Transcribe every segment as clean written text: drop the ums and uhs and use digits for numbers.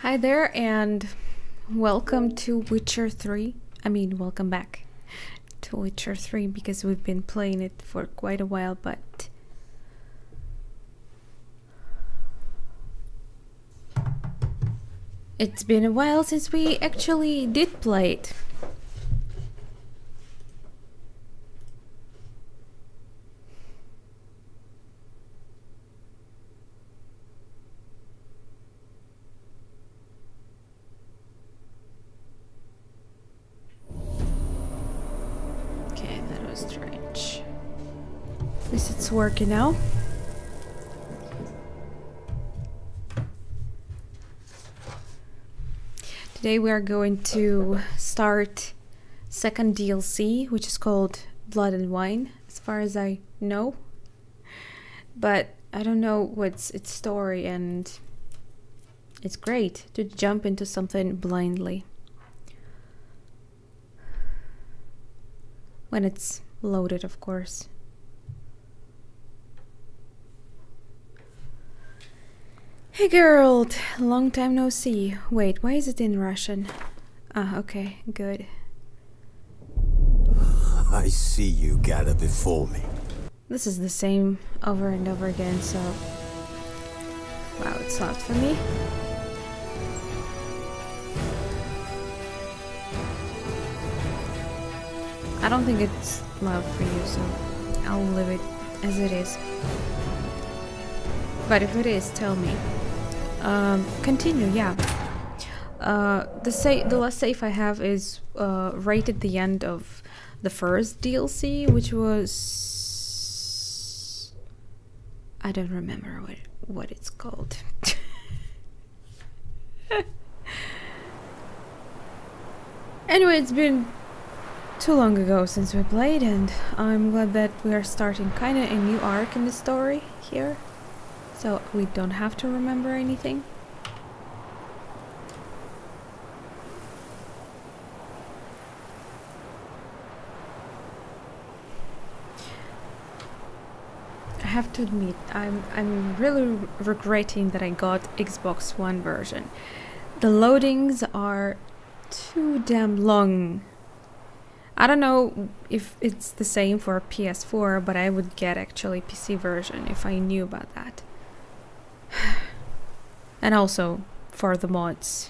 Hi there and welcome to Witcher 3. Welcome back to Witcher 3 because we've been playing it for quite a while, but it's been a while since we actually did play it. Strange. At least it's working now. Today we are going to start second DLC, which is called Blood and Wine, as far as I know. But I don't know what's its story, and it's great to jump into something blindly. When it's loaded, of course. Hey Geralt, long time no see. Wait, why is it in Russian? Ah, okay, good. I see you gather before me. This is the same over and over again, so... Wow, it's not for me. I don't think it's love for you, so I'll leave it as it is. But if it is, tell me. Continue, yeah. The last save I have is right at the end of the first DLC, which was... I don't remember what it's called. Anyway, it's been too long ago since we played, and I'm glad that we are starting kind of a new arc in the story here, so we don't have to remember anything. I have to admit, I'm really regretting that I got Xbox One version. The loadings are too damn long. I don't know if it's the same for PS4, but I would get actually PC version if I knew about that. And also for the mods.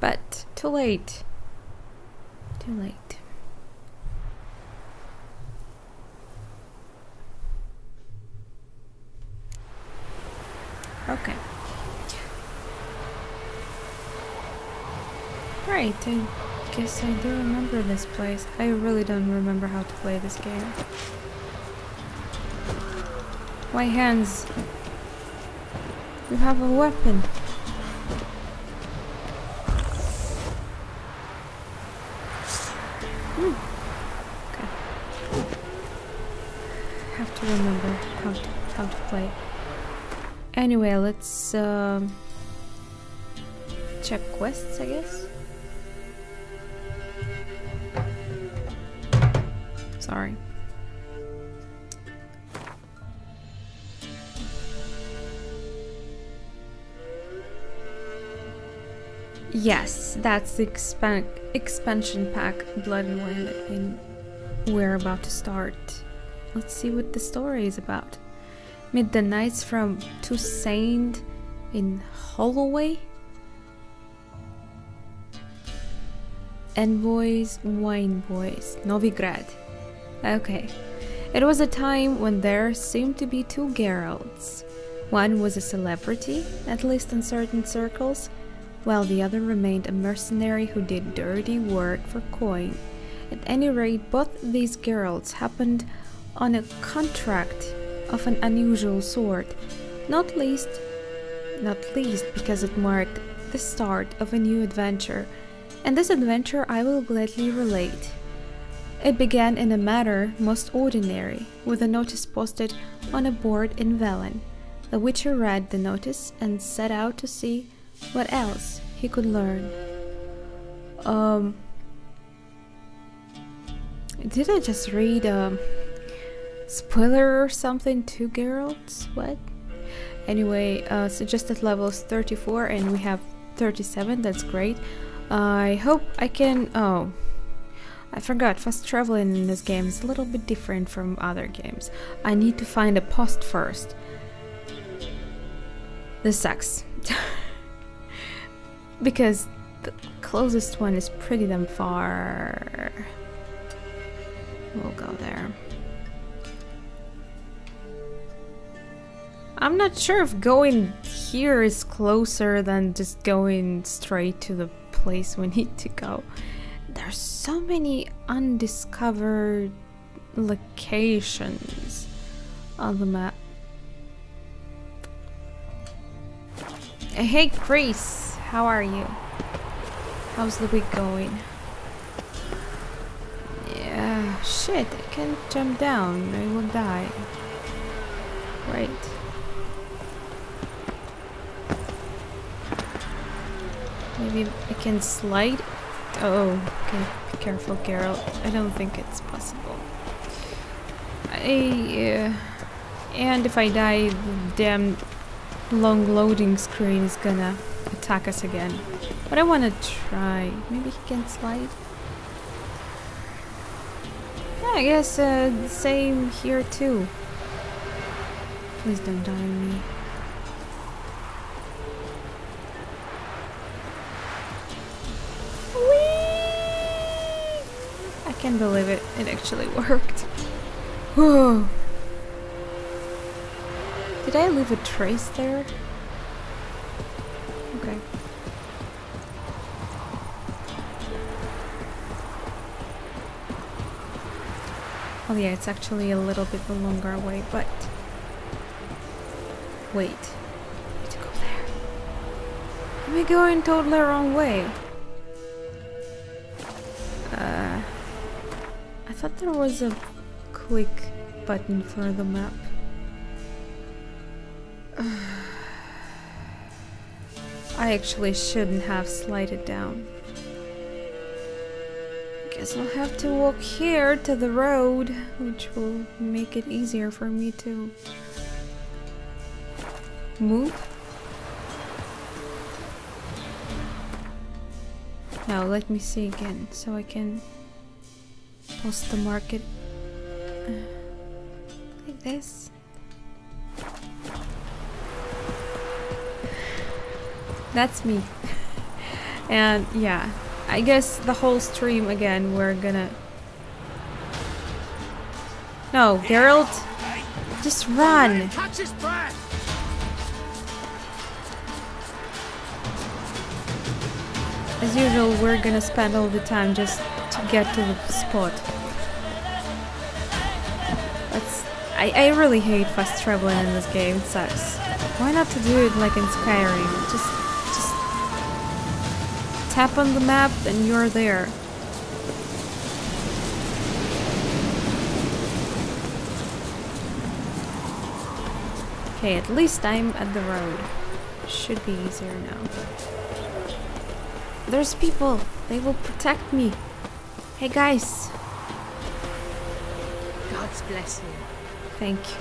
But too late. Too late. Okay. Right, I guess I do remember this place. I really don't remember how to play this game. My hands! You have a weapon! Okay. Have to remember how to play. Anyway, let's check quests, I guess. Sorry. Yes, that's the expansion pack, Blood and Wine, that we're about to start. Let's see what the story is about. Meet the knights from Toussaint in Holloway. Envoys, Wine Boys, Novigrad. Okay. It was a time when there seemed to be two Geralts. One was a celebrity, at least in certain circles, while the other remained a mercenary who did dirty work for coin. At any rate, both these Geralts happened on a contract of an unusual sort, not least because it marked the start of a new adventure, and this adventure I will gladly relate. It began in a manner most ordinary, with a notice posted on a board in Velen. The Witcher read the notice and set out to see what else he could learn. Did I just read spoiler or something to Geralt? What? Anyway, suggested level is 34 and we have 37. That's great. I hope I can... Oh, I forgot. Fast traveling in this game is a little bit different from other games. I need to find a post first. This sucks. Because the closest one is pretty damn far. We'll go there. I'm not sure if going here is closer than just going straight to the place we need to go. There's so many undiscovered locations on the map. Hey Chris, how are you? How's the week going? Yeah, shit, I can't jump down, I will die. Right. Maybe I can slide? Oh, okay, be careful, Geralt. I don't think it's possible. And if I die, the damn long loading screen is gonna attack us again. But I wanna try. Maybe he can slide? Yeah, I guess same here too. Please don't die on me. I can't believe it. It actually worked. Whoa. Did I leave a trace there? Okay. Oh yeah, it's actually a little bit the longer way, but... Wait. I need to go there. Am I going totally wrong way? I thought there was a quick button for the map. I actually shouldn't have slided down. Guess I'll have to walk here to the road, which will make it easier for me to move. Now let me see again, so I can post the market like this. That's me. And yeah, I guess the whole stream again we're gonna... No, Geralt, just run! Catch his breath! As usual, we're gonna spend all the time just to get to the spot. I really hate fast traveling in this game, it sucks. Why not to do it like in Skyrim? Just tap on the map and you're there. Okay, at least I'm at the road. Should be easier now. There's people! They will protect me! Hey guys! God's bless you. Thank you.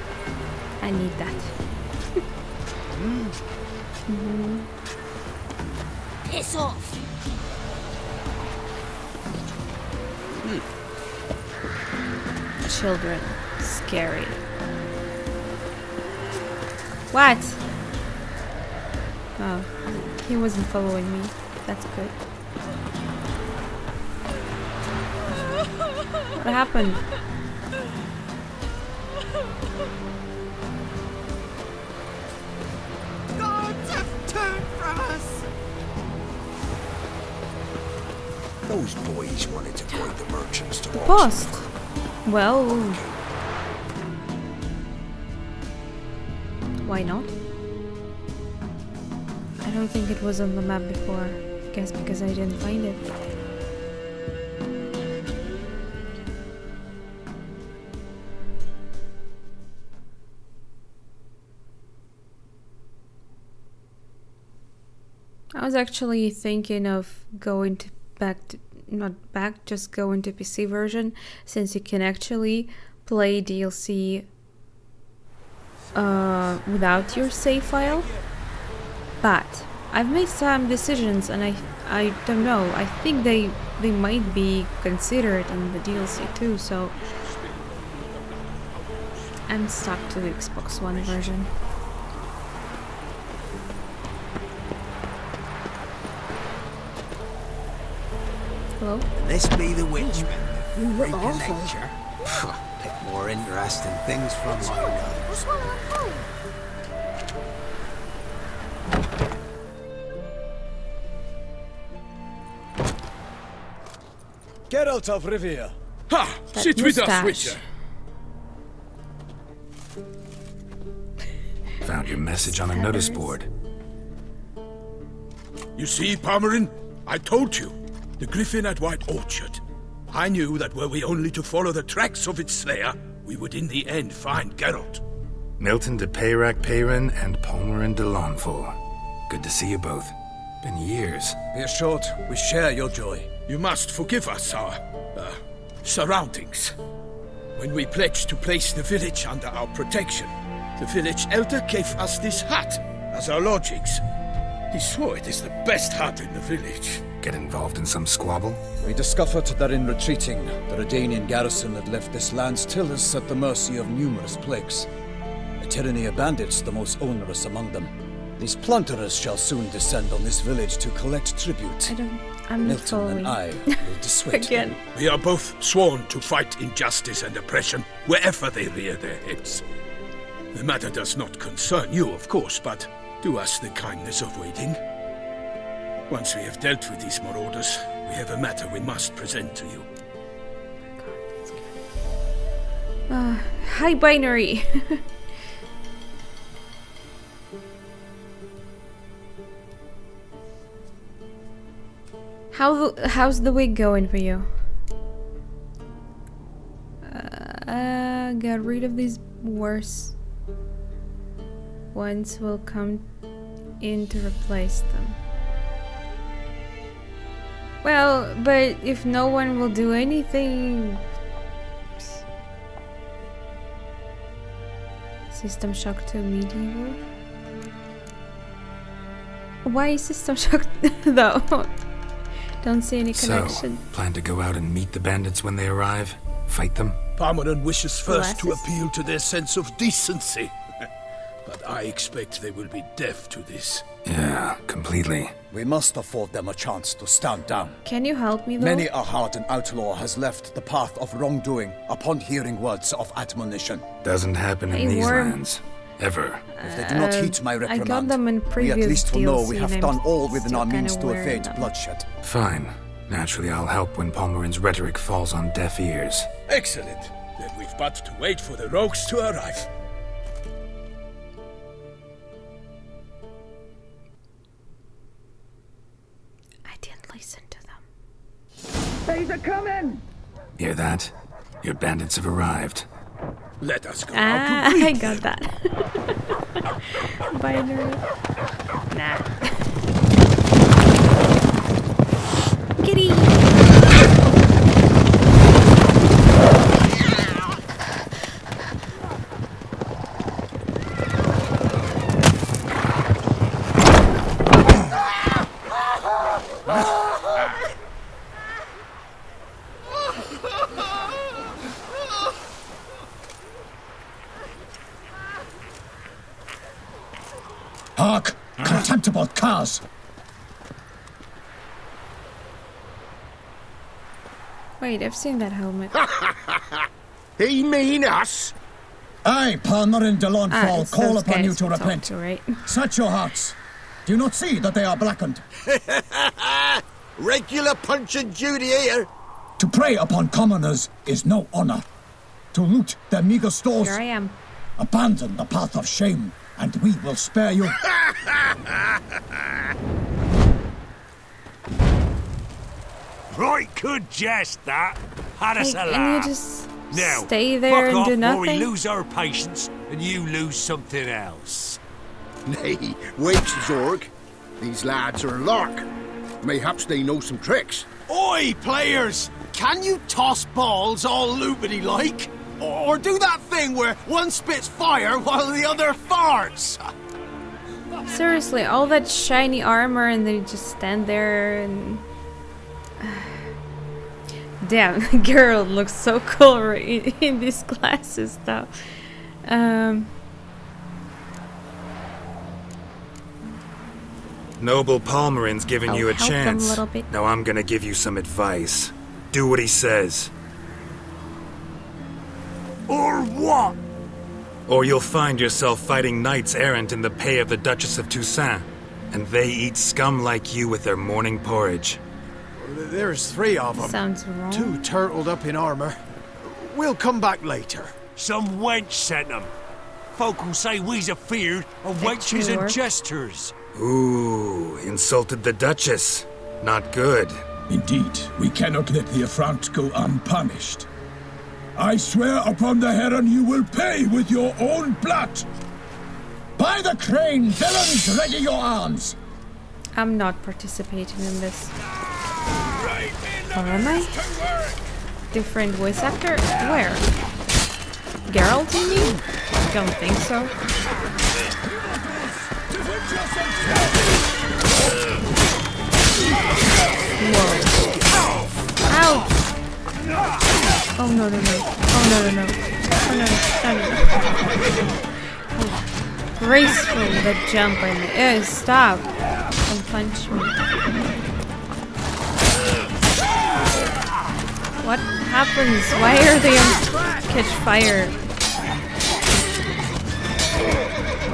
I need that. Piss off! Children. Scary. What? Oh, he wasn't following me. That's good. What happened? Gods have turned from us! Those boys wanted to point the merchants to us. Post. Well, why not? I don't think it was on the map before. I guess because I didn't find it. I was actually thinking of going to just go into PC version, since you can actually play DLC without your save file. But I've made some decisions, and I don't know. I think they might be considered in the DLC too. So I'm stuck to the Xbox One version. Hello? This be the witch. Freak of nature. Pick more interesting things from my nose. Geralt of Rivia. Ha! That Sit with us, moustache. Witcher. Found your message on a notice board. You see, Palmerin? I told you. The griffin at White Orchard. I knew that were we only to follow the tracks of its slayer, we would in the end find Geralt. Milton de Peyrac Peyrin and Palmerin de Lawnful. Good to see you both. Been years. Be assured, we share your joy. You must forgive us our, surroundings. When we pledged to place the village under our protection, the village elder gave us this hut as our lodgings. He swore it is the best hut in the village. Get involved in some squabble? We discovered that in retreating, the Redanian garrison had left this land's tillers at the mercy of numerous plagues. A tyranny of bandits, the most onerous among them. These plunderers shall soon descend on this village to collect tribute. I'm not Milton following. and I will dissuade Again. them. We are both sworn to fight injustice and oppression wherever they rear their heads. The matter does not concern you, of course, but do us the kindness of waiting. Once we have dealt with these marauders, we have a matter we must present to you. Hi, Binary. How's the week going for you? Get rid of these worse ones. Will come in to replace them. Well, but if no one will do anything... System Shock to Medieval? Why is System Shock though? Don't see any connection. So, plan to go out and meet the bandits when they arrive? Fight them? Parmeran wishes first to Glasses? appeal to their sense of decency. But I expect they will be deaf to this. Yeah, completely. We must afford them a chance to stand down. Can you help me though? Many a hardened outlaw has left the path of wrongdoing upon hearing words of admonition. Doesn't happen in Hey, these Worm. lands. Ever. If they do not heed my I reprimand, got them in we previous at least will know we DLC have and done I'm all within still our means kinda to aware of evade them. bloodshed. Fine. Naturally, I'll help when Palmerin's rhetoric falls on deaf ears. Excellent. Then we've but to wait for the rogues to arrive. I didn't listen to them. Hear that? Your bandits have arrived. Let us go out Ah, to greet I got them. that. Binary. Nah. Kitty! Hark! Contemptible curs! Wait, I've seen that helmet. He mean us? I, Palmerin de Lawnfall, it's call those upon guys you to we talked repent. to, right? Set your hearts. Do you not see that they are blackened? Regular punch and Judy here. To prey upon commoners is no honor. To loot their meager stores, Here I am. abandon the path of shame, and we will spare you. Right good jest, that. Had us Like, a and you laugh. just Now, stay there fuck and off do or we nothing? lose our patience and you lose something else. Nay, wait, Zorg. These lads are a lark. Mayhaps they know some tricks. Oi, players! Can you toss balls all loopity like? Or do that thing where one spits fire while the other farts. Seriously, all that shiny armor and they just stand there and... Damn, Geralt looks so cool in these glasses though. Noble Palmerin's giving I'll you a help them a chance. little bit. Now I'm gonna give you some advice. Do what he says. Or what? Or you'll find yourself fighting knights errant in the pay of the Duchess of Toussaint. And they eat scum like you with their morning porridge. There's 3 of them. Sounds wrong. 2 turtled up in armor. We'll come back later. Some wench sent them. Folk will say we's afeard of wenches and Sure. jesters. Ooh, insulted the Duchess. Not good. Indeed, we cannot let the affront go unpunished. I swear upon the Heron you will pay with your own blood. By the crane, villains, ready your arms. I'm not participating in this. Or am I? Different voice actor? Where? Geralt, you mean? Don't think so. Whoa. Ow! Oh no no no. Oh no no no. Oh no no. Oh, graceful that jump I made. Stop. Don't punch me. What happens? Why are they on catch fire?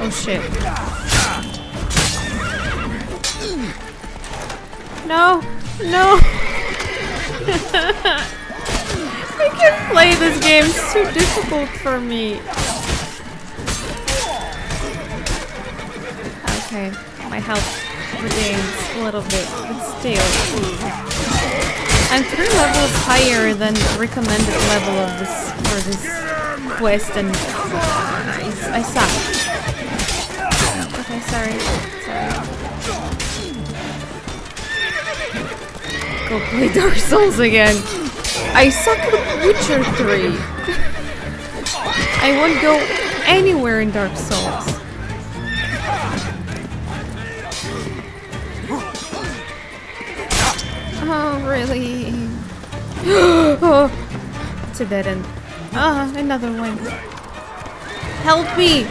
Oh shit. No! No! I can't play this game, it's too difficult for me. Okay, my health regains a little bit, but still. I'm 3 levels higher than the recommended level of this for this quest and I suck. Okay, sorry. Go play Dark Souls again. I suck at Witcher 3. I won't go anywhere in Dark Souls. Oh, really? Oh, it's a dead end. Ah, another one. Help me!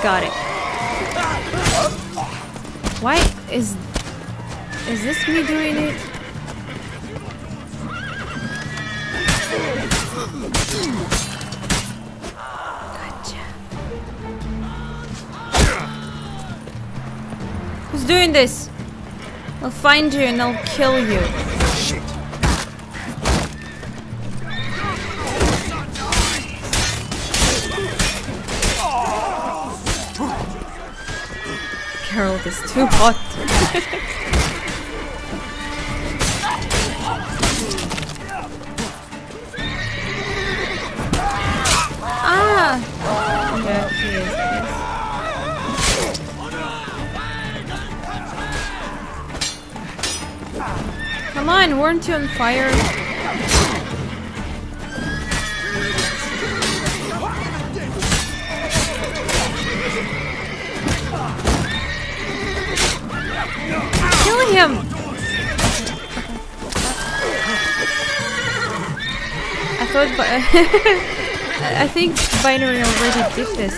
Got it. Why is this me doing it? Gotcha. Who's doing this? I'll find you and I'll kill you. Shit. Geralt is too hot. Ah! Yeah, he is, I guess. Come on, weren't you on fire? Kill him! I thought, I think Binary already did this.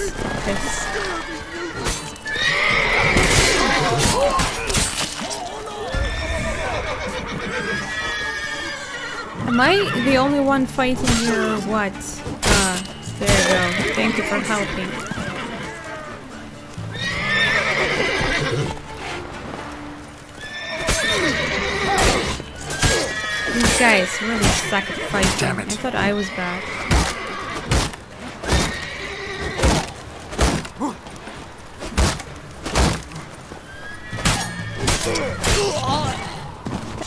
Am I the only one fighting here or what? There you go. Thank you for helping. These guys really suck at fighting. Damn it. I thought I was bad.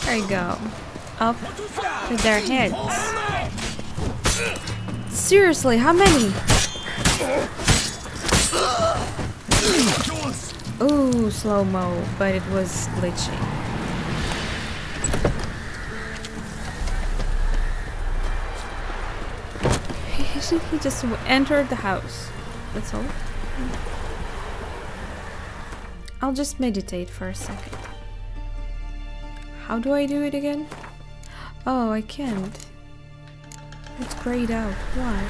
There you go. Up to their heads. Seriously, how many? Ooh, slow-mo, but it was glitchy. Actually, he just entered the house. That's all. I'll just meditate for a second. How do I do it again? Oh, I can't. It's grayed out. Why?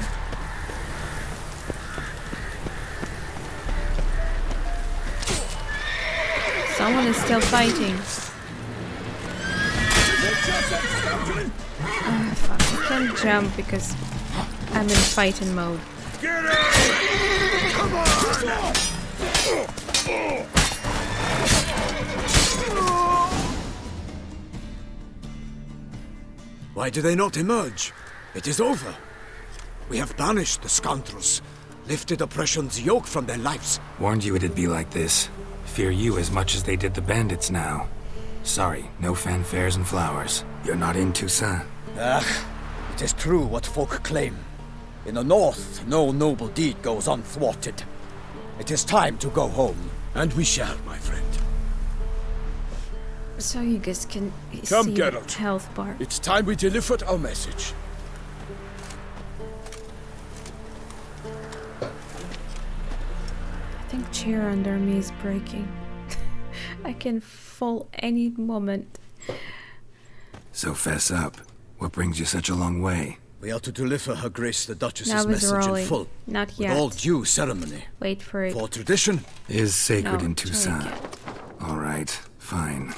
Someone is still fighting. Oh, fuck. I can't jump because I'm in fighting mode. Get out! Come on! Why do they not emerge? It is over. We have banished the scoundrels, lifted oppression's yoke from their lives. Warned you it'd be like this. Fear you as much as they did the bandits now. Sorry, no fanfares and flowers. You're not in Toussaint. It is true what folk claim. In the north, no noble deed goes unthwarted. It is time to go home. And we shall, my friend. So you guys can Come, see Geralt. health bar. It's time we delivered our message. I think chair under me is breaking. I can fall any moment. So fess up. What brings you such a long way? We are to deliver Her Grace the Duchess's Now it's message rolling. in full. Not With yet. all due ceremony. Wait for it. For tradition, Is sacred No, in try Toussaint. again. All right, fine.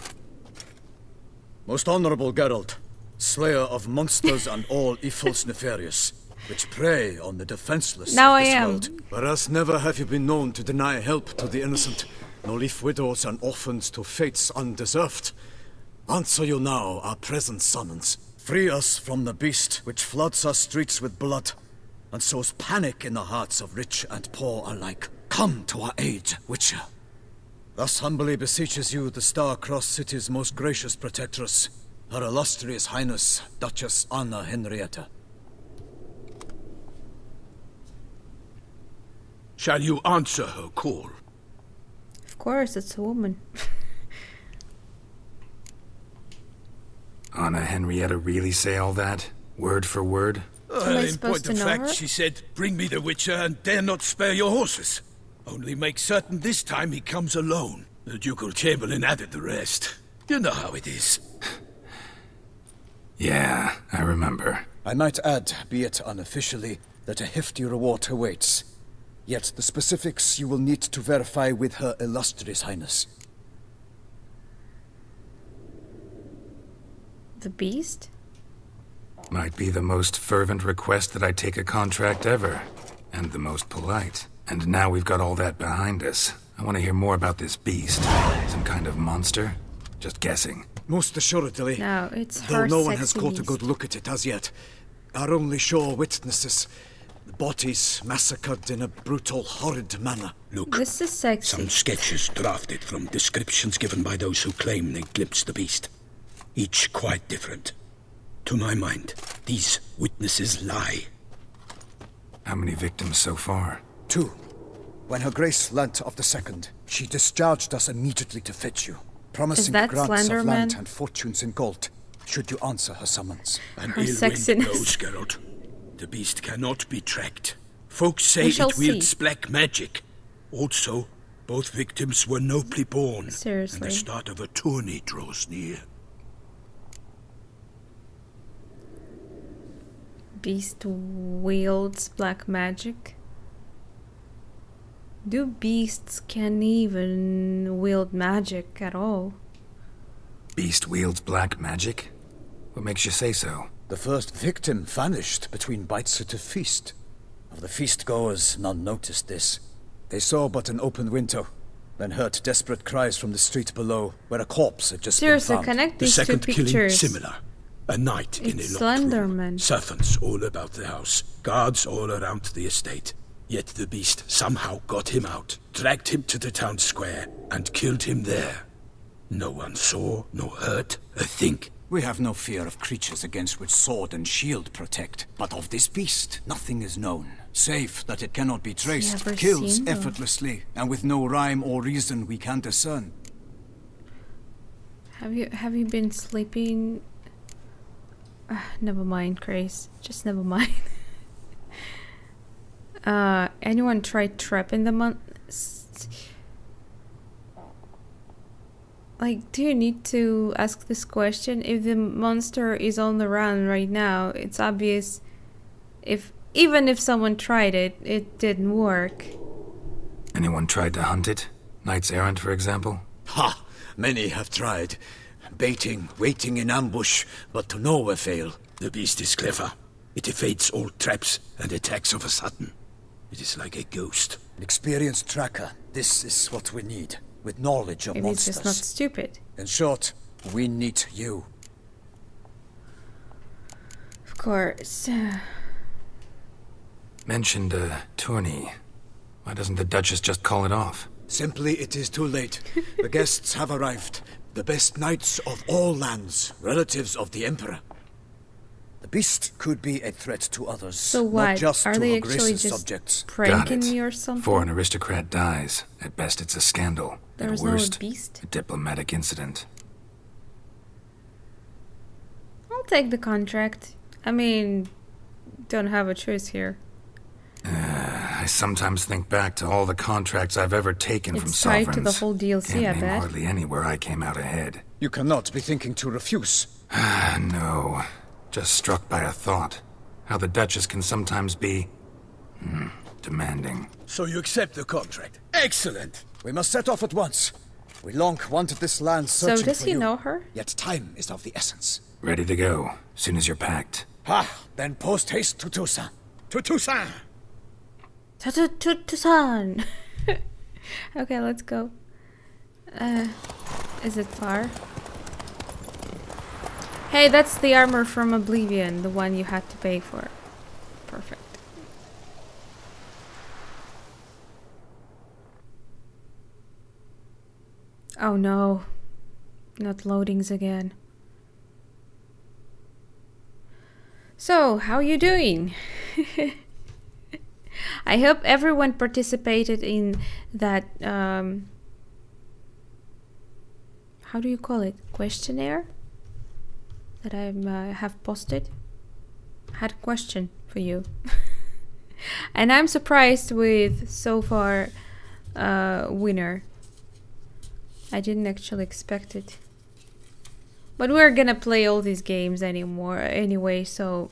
most honorable Geralt, slayer of monsters and all evils nefarious, which prey on the defenseless Now of I this am. world. Whereas never have you been known to deny help to the innocent, nor leave widows and orphans to fates undeserved. Answer you now our present summons. Free us from the beast which floods our streets with blood, and sows panic in the hearts of rich and poor alike. Come to our aid, Witcher. Thus humbly beseeches you the Star-Crossed City's most gracious protectress, Her Illustrious Highness, Duchess Anna Henrietta. Shall you answer her call? Of course, it's a woman. Anna Henrietta really say all that? Word for word? Am I In supposed point to of know fact, her? she said, bring me the Witcher and dare not spare your horses. Only make certain this time he comes alone. The Ducal Chamberlain added the rest. You know how it is. Yeah, I remember. I might add, be it unofficially, that a hefty reward awaits. Yet the specifics you will need to verify with Her Illustrious Highness. The beast? Might be the most fervent request that I take a contract ever. And the most polite. And now we've got all that behind us. I want to hear more about this beast. Some kind of monster? Just guessing. Most assuredly. No, it's Though her no one has sexy caught a beast. good look at it as yet. Our only sure witnesses. Bodies massacred in a brutal, horrid manner. Look, This is sexy. some sketches drafted from descriptions given by those who claim they glimpsed the beast. Each quite different. To my mind, these witnesses lie. How many victims so far? 2. When Her Grace learnt of the second, she discharged us immediately to fetch you, promising that grants Slender of land Man? and fortunes in gold, should you answer her summons. An Her ill wind sexiness. blows, Geralt. The beast cannot be tracked. Folks say We shall it wields see. black magic. Also, both victims were nobly born. And Seriously. the start of a tourney draws near. Beast wields black magic. Do beasts can even wield magic at all? Beast wields black magic? What makes you say so? The first victim vanished between bites at a feast. Of the feast-goers, none noticed this. They saw but an open window, then heard desperate cries from the street below, where a corpse had just Seriously, been found. connect The these two second killing, pictures. similar. A night in a It's locked room. Slenderman. Servants all about the house. Guards all around the estate. Yet the beast somehow got him out, dragged him to the town square, and killed him there. No one saw, nor heard a thing. We have no fear of creatures against which sword and shield protect. But of this beast, nothing is known. Save that it cannot be traced, Never kills seen them. effortlessly, and with no rhyme or reason we can discern. Have you been sleeping? Never mind, Grace. Just never mind. Anyone tried trapping the Like, do you need to ask this question? If the monster is on the run right now, it's obvious. Even if someone tried it, it didn't work. Anyone tried to hunt it? Knights errant, for example? Ha! Many have tried. Baiting, waiting in ambush, but to no avail. The beast is clever. It evades all traps and attacks of a sudden. It is like a ghost. An experienced tracker. This is what we need. With knowledge of Maybe it's monsters. just not stupid. In short, we need you. Of course. Mentioned a tourney. Why doesn't the Duchess just call it off? Simply, it is too late. The guests have arrived. The best knights of all lands, relatives of the Emperor. The beast could be a threat to others, So what? not just Are to they her actually grace's just subjects. pranking me or something? Before an aristocrat dies, at best it's a scandal. There's at worst, no beast? a diplomatic incident. I'll take the contract. I mean, don't have a choice here. I sometimes think back to all the contracts I've ever taken from It's tied sovereigns. to the whole DLC, Can't I name bet. hardly anywhere I came out ahead. You cannot be thinking to refuse. No. Just struck by a thought. How the Duchess can sometimes be... demanding. So you accept the contract. Excellent! We must set off at once. We long wanted this land So searching does for he you. know her? Yet time is of the essence. Ready to go, soon as you're packed. Ha! Then post haste to Toussaint. To Toussaint! Toussaint! Okay, let's go. Is it far? Hey, that's the armor from Oblivion, the one you had to pay for. Perfect. Oh no. Not loadings again. So, how you doing? I hope everyone participated in that, how do you call it? Questionnaire? That I have posted. I had a question for you. And I'm surprised with, so far, winner. I didn't actually expect it. But we're gonna play all these games anyway, so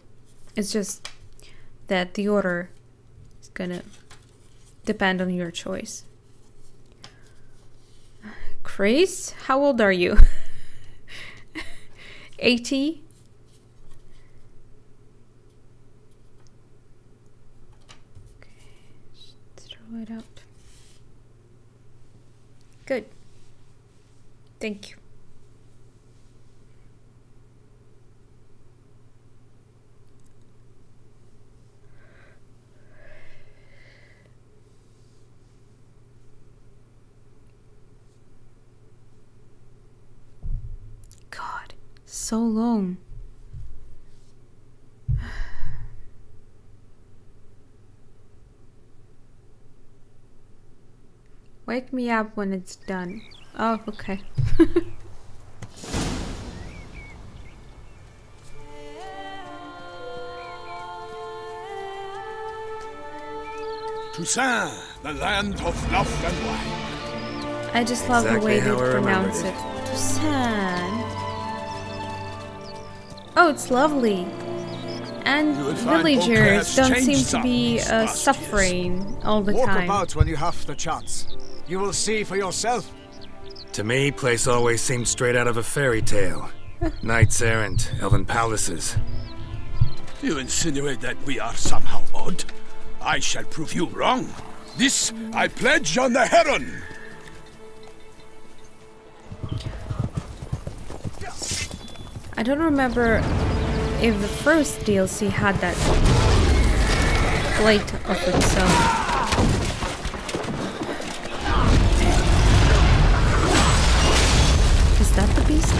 it's just that the order is gonna depend on your choice. Chris, how old are you? 80? Okay, just throw it out. Good. Thank you. God, so long. Wake me up when it's done. Oh, okay. Toussaint, the land of love and wine. I just love the way Exactly they how I remembered pronounce it. it. Toussaint. Oh, it's lovely. And You will find villagers Beauclair's don't changed seem to some be these past suffering all the Walk time. about when you have the chance. You will see for yourself. To me, place always seemed straight out of a fairy tale. Knights errant, elven palaces. You insinuate that we are somehow odd? I shall prove you wrong. This I pledge on the Heron. I don't remember if the first DLC had that plate of its own. Is that the beast?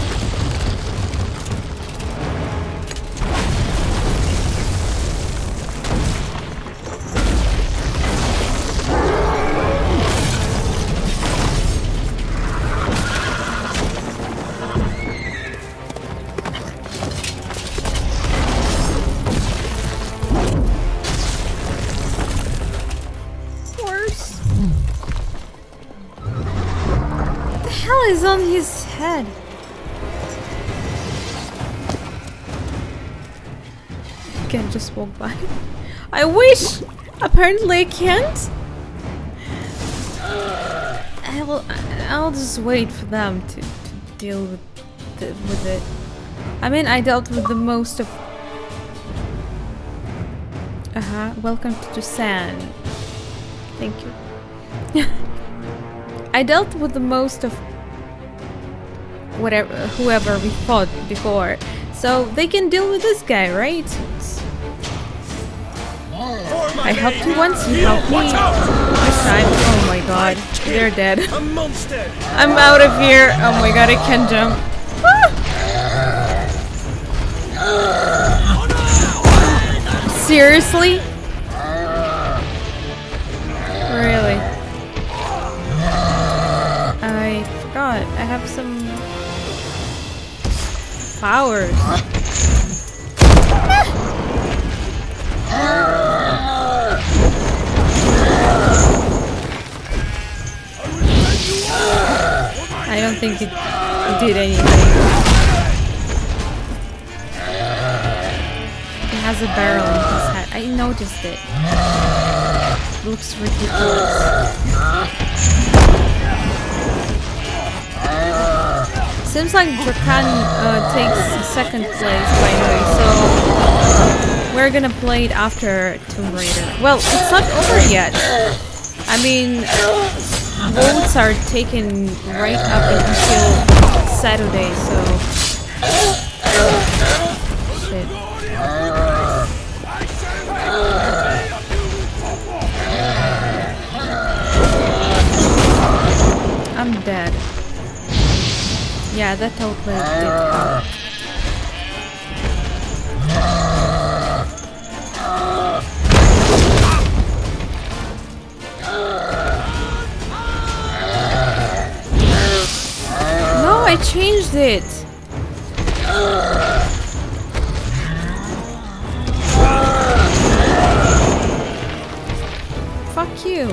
on his head? Can just walk by. I wish. Apparently I can't. I'll just wait for them to deal with it. I mean, I dealt with the most of. Welcome to Sand. Thank you. I dealt with the most of whoever we fought before, so they can deal with this guy, right? I helped you once, you helped me this time. Oh my god, they're dead. I'm out of here. Oh my god, I can't jump. Seriously? Really? I forgot. I have some powers. I don't think it did anything. He has a barrel in his head. I noticed it. Looks ridiculous. Seems like Drakan takes second place by the way, so we're gonna play it after Tomb Raider. Well, it's not over yet. I mean, votes are taken right up until Saturday, so... Shit. I'm dead. Yeah, that totally did help. No, I changed it. Fuck you.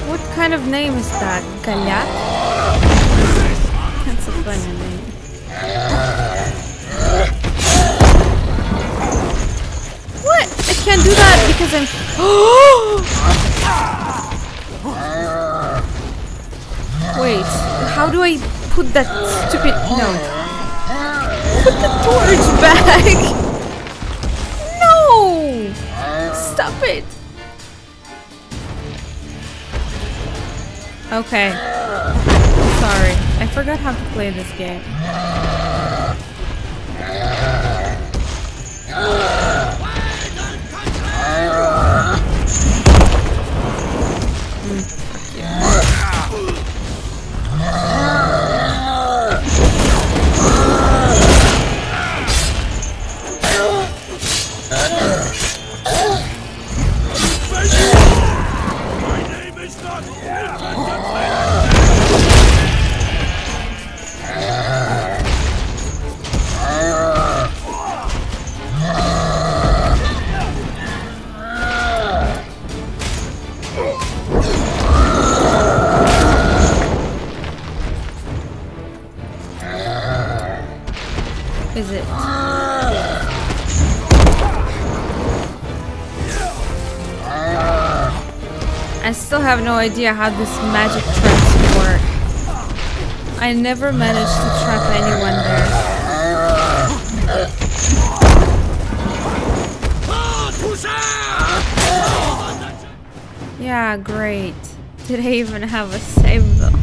What kind of name is that? Galat? That's a funny name. What? I can't do that because I'm... Wait, how do I put that stupid... No. Put the torch back! No! Stop it! Okay. Sorry. I forgot how to play this game. Is it? I still have no idea how this magic traps work. I never managed to trap anyone there. Yeah, great. Did I even have a save though?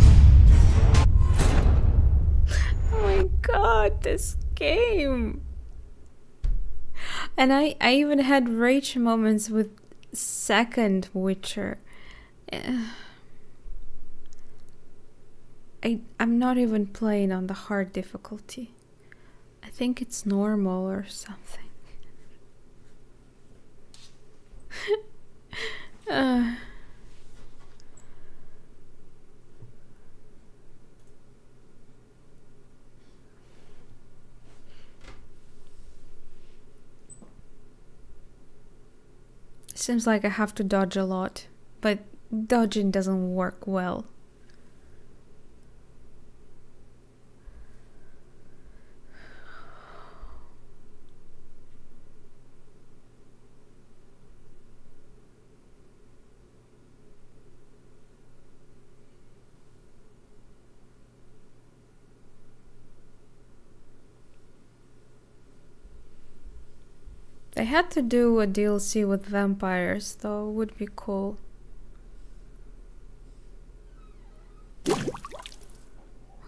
Oh my god, this game. And I even had rage moments with second Witcher. I'm not even playing on the hard difficulty. I think it's normal or something. Seems like I have to dodge a lot, but dodging doesn't work well. They had to do a DLC with vampires, though. Would be cool.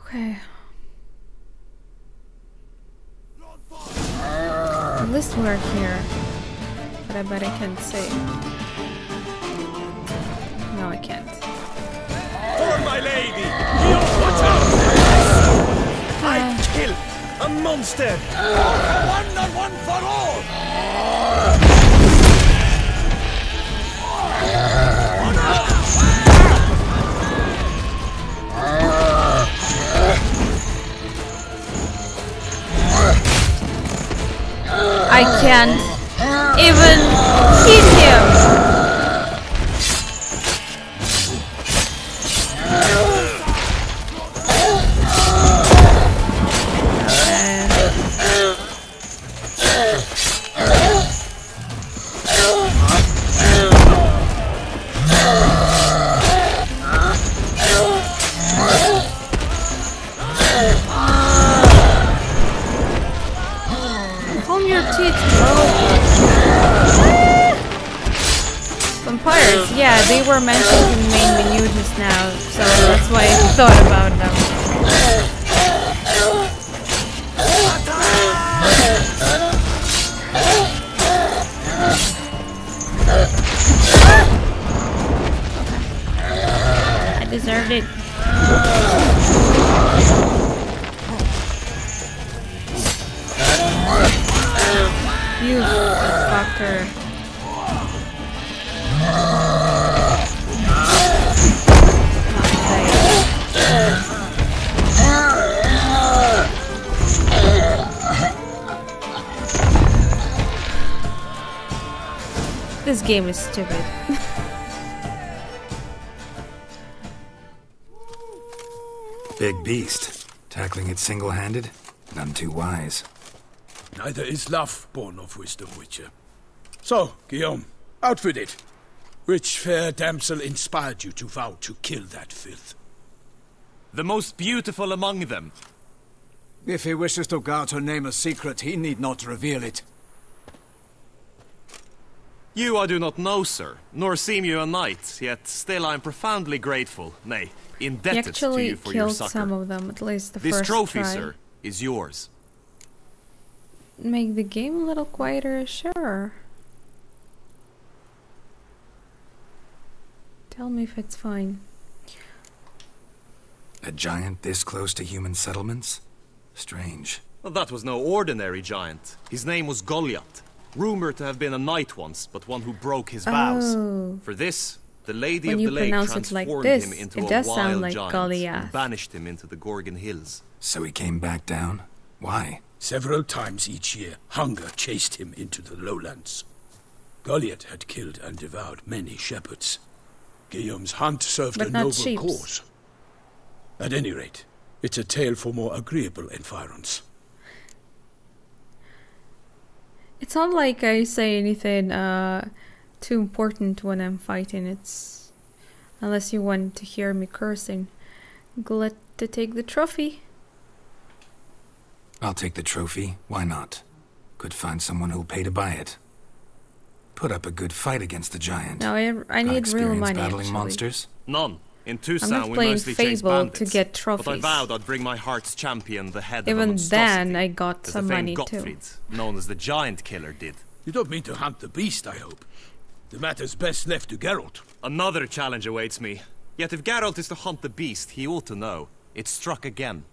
Okay. At least we're here. But I bet I can't see. No, I can't. For my lady! Watch out! I kill a monster! One and one for all! I can't even hit him! Comb your teeth, bro. Vampires, yeah, they were mentioned in the main menu just now, so that's why I thought about them. I deserved it. You fucker. This game is stupid. Big beast. Tackling it single-handed? None too wise. Neither is love born of wisdom, Witcher. So, Guillaume, out with it. Which fair damsel inspired you to vow to kill that filth? The most beautiful among them. If he wishes to guard her name a secret, he need not reveal it. You I do not know, sir, nor seem you a knight, yet still I am profoundly grateful, nay, He indebted to actually you for your killed succor. some of them, at least the This first trophy, try. sir, is yours. Make the game a little quieter, sure. Tell me if it's fine. A giant this close to human settlements? Strange. Well, that was no ordinary giant. His name was Goliath. Rumored to have been a knight once, but one who broke his vows. Oh. For this, the Lady When of you the Lake pronounce it like transformed this, him into it a does wild sound like giant Goliath. and banished him into the Gorgon Hills. So he came back down? Why? Several times each year, hunger chased him into the lowlands. Goliath had killed and devoured many shepherds. Guillaume's hunt served But a not noble sheeps. cause. At any rate, it's a tale for more agreeable environs. It's not like I say anything too important when I'm fighting. It's unless you want to hear me cursing. Glad to take the trophy. I'll take the trophy. Why not? Could find someone who'll pay to buy it. Put up a good fight against the giant. No, I Got need real experience money. battling Actually, monsters? None. In I'm Tucson, not we playing mostly chase Fable bandits. to get But I trophies. vowed I'd bring my heart's champion, the head of a Even monstrosity, then, I got as some the famed money too. Gottfried, known as the Giant Killer, did. You don't mean to hunt the beast, I hope. The matter's best left to Geralt. Another challenge awaits me. Yet if Geralt is to hunt the beast, he ought to know. It struck again.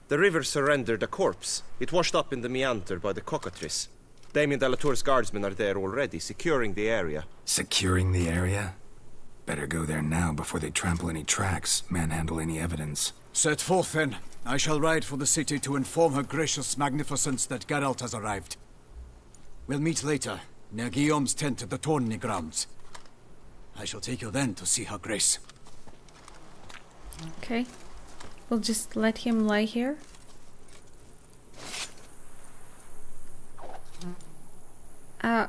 The river surrendered a corpse. It washed up in the meander by the cockatrice. Damien de la Tour's guardsmen are there already, securing the area. Securing the area? Better go there now before they trample any tracks, manhandle any evidence. Set forth then. I shall ride for the city to inform her gracious magnificence that Geralt has arrived. We'll meet later, near Guillaume's tent at the tourney grounds. I shall take you then to see her grace. Okay. We'll just let him lie here.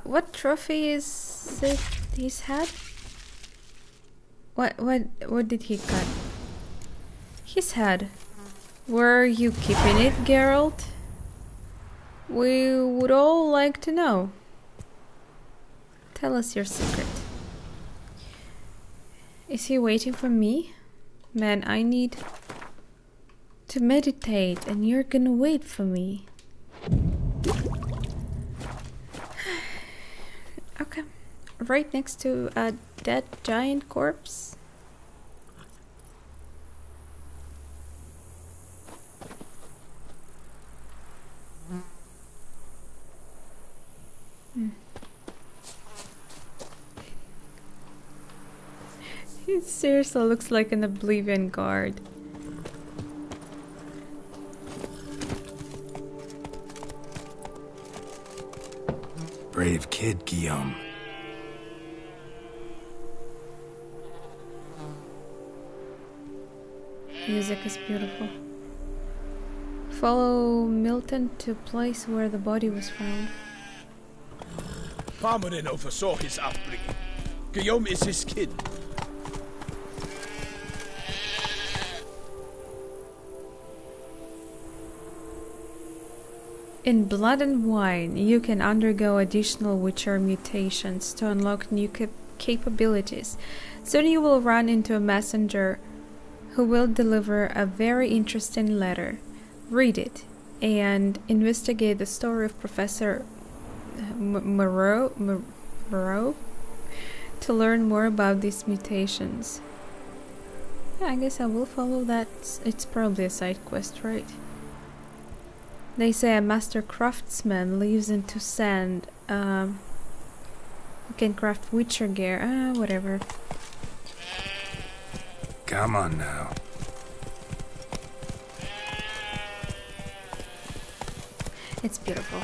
What trophy is it he's had? What did he cut? His head. Were you keeping it, Geralt? We would all like to know. Tell us your secret. Is he waiting for me? Man, I need to meditate and you're gonna wait for me. Okay. Right next to a dead giant corpse. He seriously looks like an Oblivion guard. Brave kid, Guillaume. Music is beautiful. Follow Milton to a place where the body was found. Farmerin oversaw his upbringing. Guillaume is his kid. In Blood and Wine, you can undergo additional Witcher mutations to unlock new capabilities. Soon you will run into a messenger who will deliver a very interesting letter. Read it and investigate the story of Professor Moreau to learn more about these mutations. Yeah, I guess I will follow that. It's probably a side quest, right? They say a master craftsman lives in Toussaint. You can craft Witcher gear. Whatever. Come on now. It's beautiful.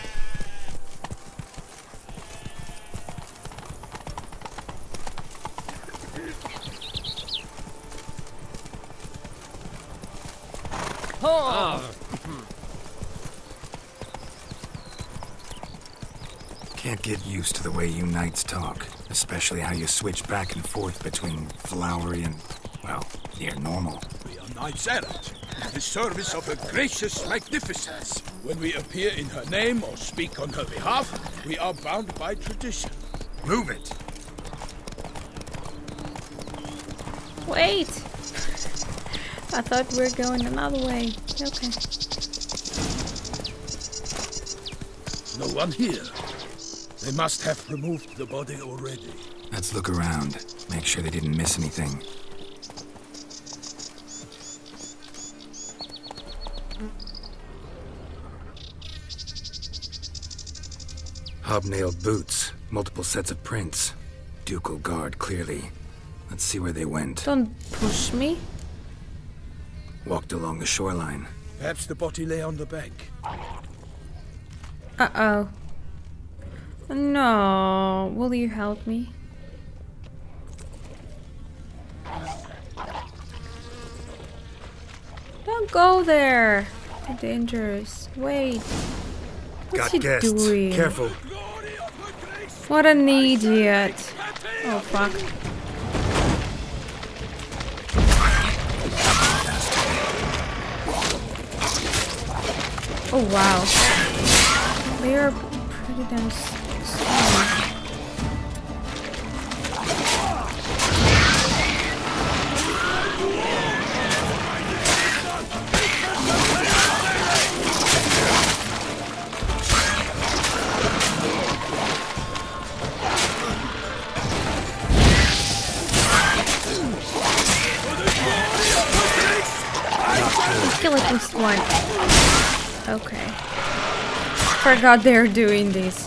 Can't get used to the way you knights talk, especially how you switch back and forth between flowery and, well, near normal. We are knights errant, in the service of her gracious magnificence. When we appear in her name or speak on her behalf, we are bound by tradition. Move it! Wait! I thought we were going another way. Okay. No one here. They must have removed the body already. Let's look around. Make sure they didn't miss anything. Hobnailed boots, multiple sets of prints. Ducal guard, clearly. Let's see where they went. Don't push me. Walked along the shoreline. Perhaps the body lay on the bank. Uh-oh. No. Will you help me? Don't go there. Too dangerous. Wait. What's Got he guests. doing? Careful. What an idiot. Oh, fuck. Oh, wow. They are pretty damn strong. Kill at least one. Okay. Forgot they're doing this.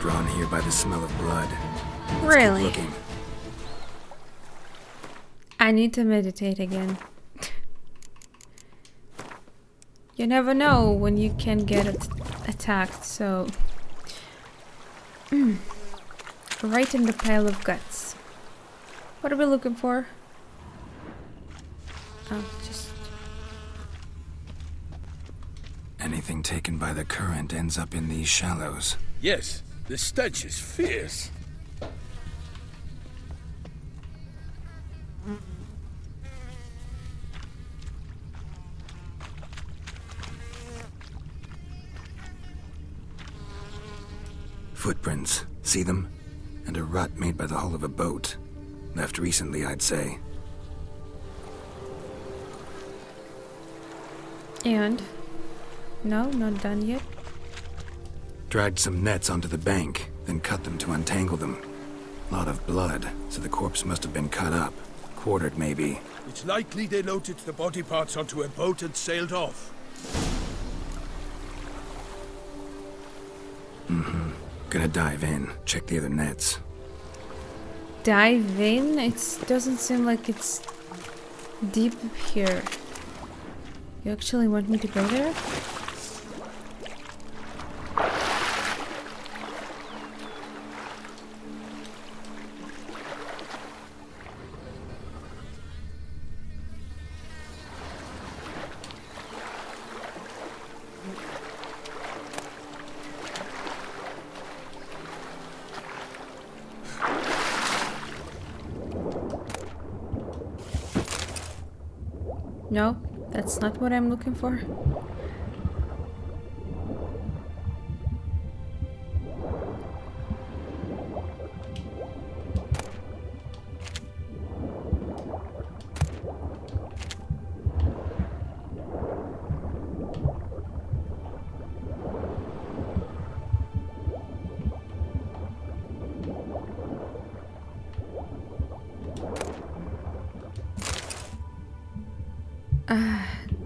Drawn here by the smell of blood. Let's keep Really? looking. I need to meditate again. You never know when you can get attacked, so... Right in the pile of guts. What are we looking for? Oh, just... Anything taken by the current ends up in these shallows. Yes, the stench is fierce. Footprints. See them? And a rut made by the hull of a boat. Left recently, I'd say. And? No, not done yet. Dragged some nets onto the bank, then cut them to untangle them. Lot of blood, so the corpse must have been cut up. Quartered, maybe. It's likely they loaded the body parts onto a boat and sailed off. Gonna dive in, check the other nets. Dive in? It doesn't seem like it's deep here. You actually want me to go there? No, that's not what I'm looking for.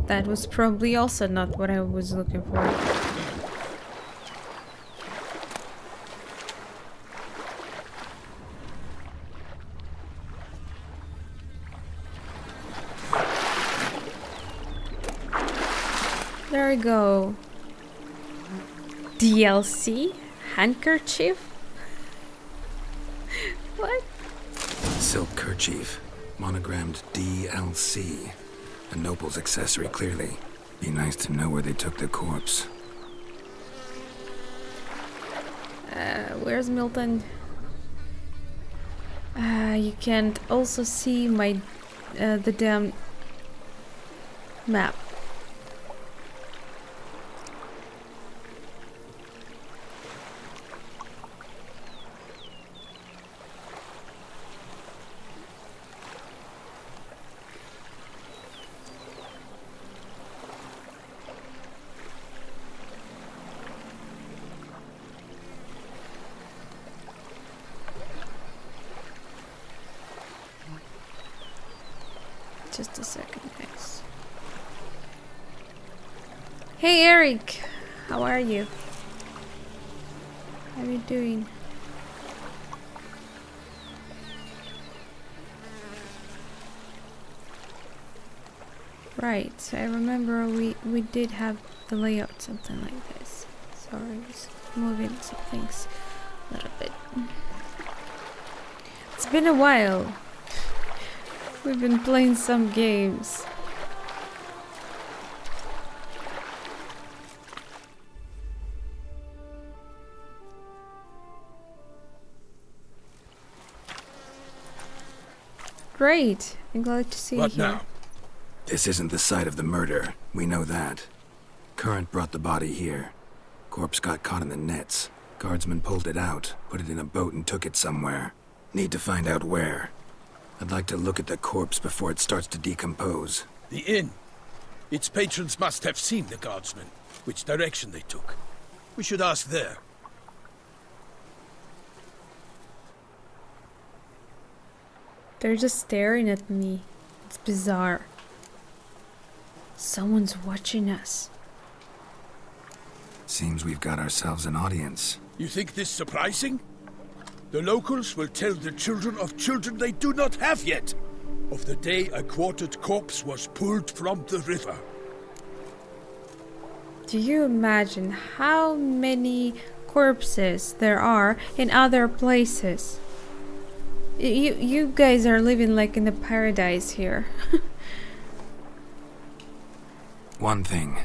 That was probably also not what I was looking for. There we go. DLC? Handkerchief? What? Silk kerchief. Monogrammed DLC. A noble's accessory, clearly. Be nice to know where they took the corpse. Where's Milton? You can't also see my the damn map. Just a second, guys. Hey, Eric! How are you? How are you doing? Right, I remember we did have the layout something like this. Sorry, just moving some things a little bit. It's been a while. We've been playing some games. Great. I'm glad to see you here. What now? This isn't the site of the murder. We know that. Current brought the body here. Corpse got caught in the nets. Guardsmen pulled it out, put it in a boat and took it somewhere. Need to find out where. I'd like to look at the corpse before it starts to decompose. The inn. Its patrons must have seen the guardsmen, which direction they took. We should ask there. They're just staring at me. It's bizarre. Someone's watching us. Seems we've got ourselves an audience. You think this surprising? The locals will tell the children of children they do not have yet. of the day a quartered corpse was pulled from the river. Do you imagine how many corpses there are in other places? You guys are living like in a paradise here. One thing.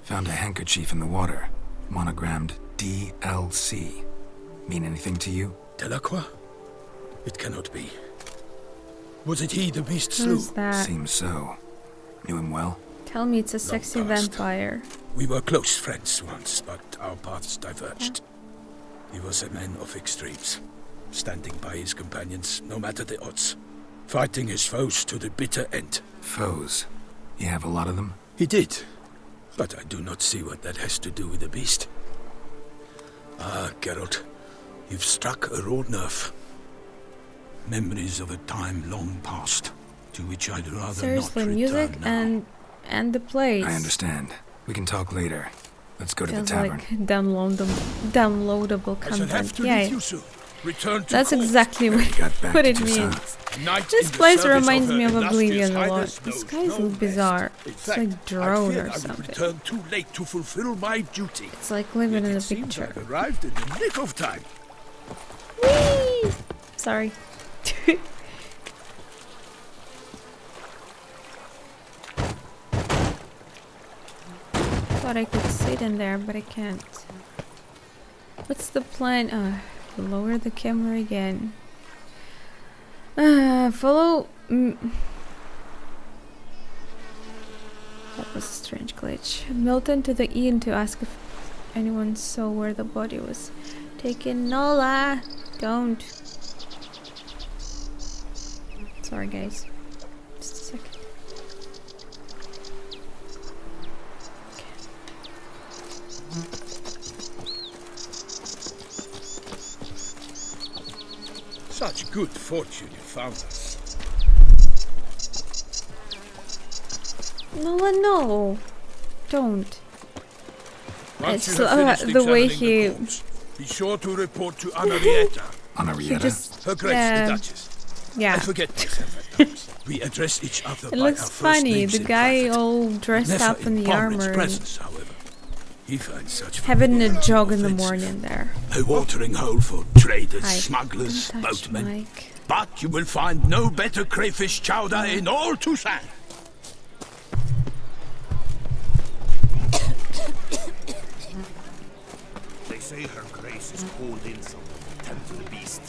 Found a handkerchief in the water. Monogrammed DLC. Mean anything to you? Delacroix? It cannot be. Was it he the beast slew? Who's that? Seems so. Knew him well? Tell me it's a sexy past. vampire. We were close friends once, but our paths diverged. He was a man of extremes, standing by his companions no matter the odds, fighting his foes to the bitter end. Foes? You have a lot of them? He did, but I do not see what that has to do with the beast. Ah, Geralt, you've struck a raw nerve. Memories of a time long past, to which I'd rather Seriously, not music return now. and the place. I understand. We can talk later. Let's go to the Feels tavern. like downloadable I shall have content. to Yeah, leave you soon. Return to that's court. exactly Barely got back what to it Toussaint. means. Night This in the place service reminds of me her of illustrious Oblivion a lot. highness The knows skies no look rest. bizarre. In It's fact, like drone I or fear I will something. return too late to fulfill my duty. It's like living Yet in a it seems picture. I've arrived in the nick of time. Whee! Sorry. Thought I could sit in there, but I can't. What's the plan? Lower the camera again. Follow. That was a strange glitch. Milton to the inn to ask if anyone saw where the body was taken. Nola, don't. Sorry, guys. Just a second. Such good fortune you found us. Nola, no. Don't. Once It's you have finished the way examining he- the corpse, be sure to report to Anarietta, He Anarietta? just. her grace the Duchess. I Yeah. forget myself at times. We address each other It by looks our first funny. names The in guy private. all dressed Never up in the Parliament's armor and presence, however. He finds such having a familiar jog in the offensive. morning there. A watering hole for traders, Hi. smugglers, Don't touch boatmen. Mike. But you will find no better crayfish chowder in all Toussaint. They say her grace is called in some tend to the beast.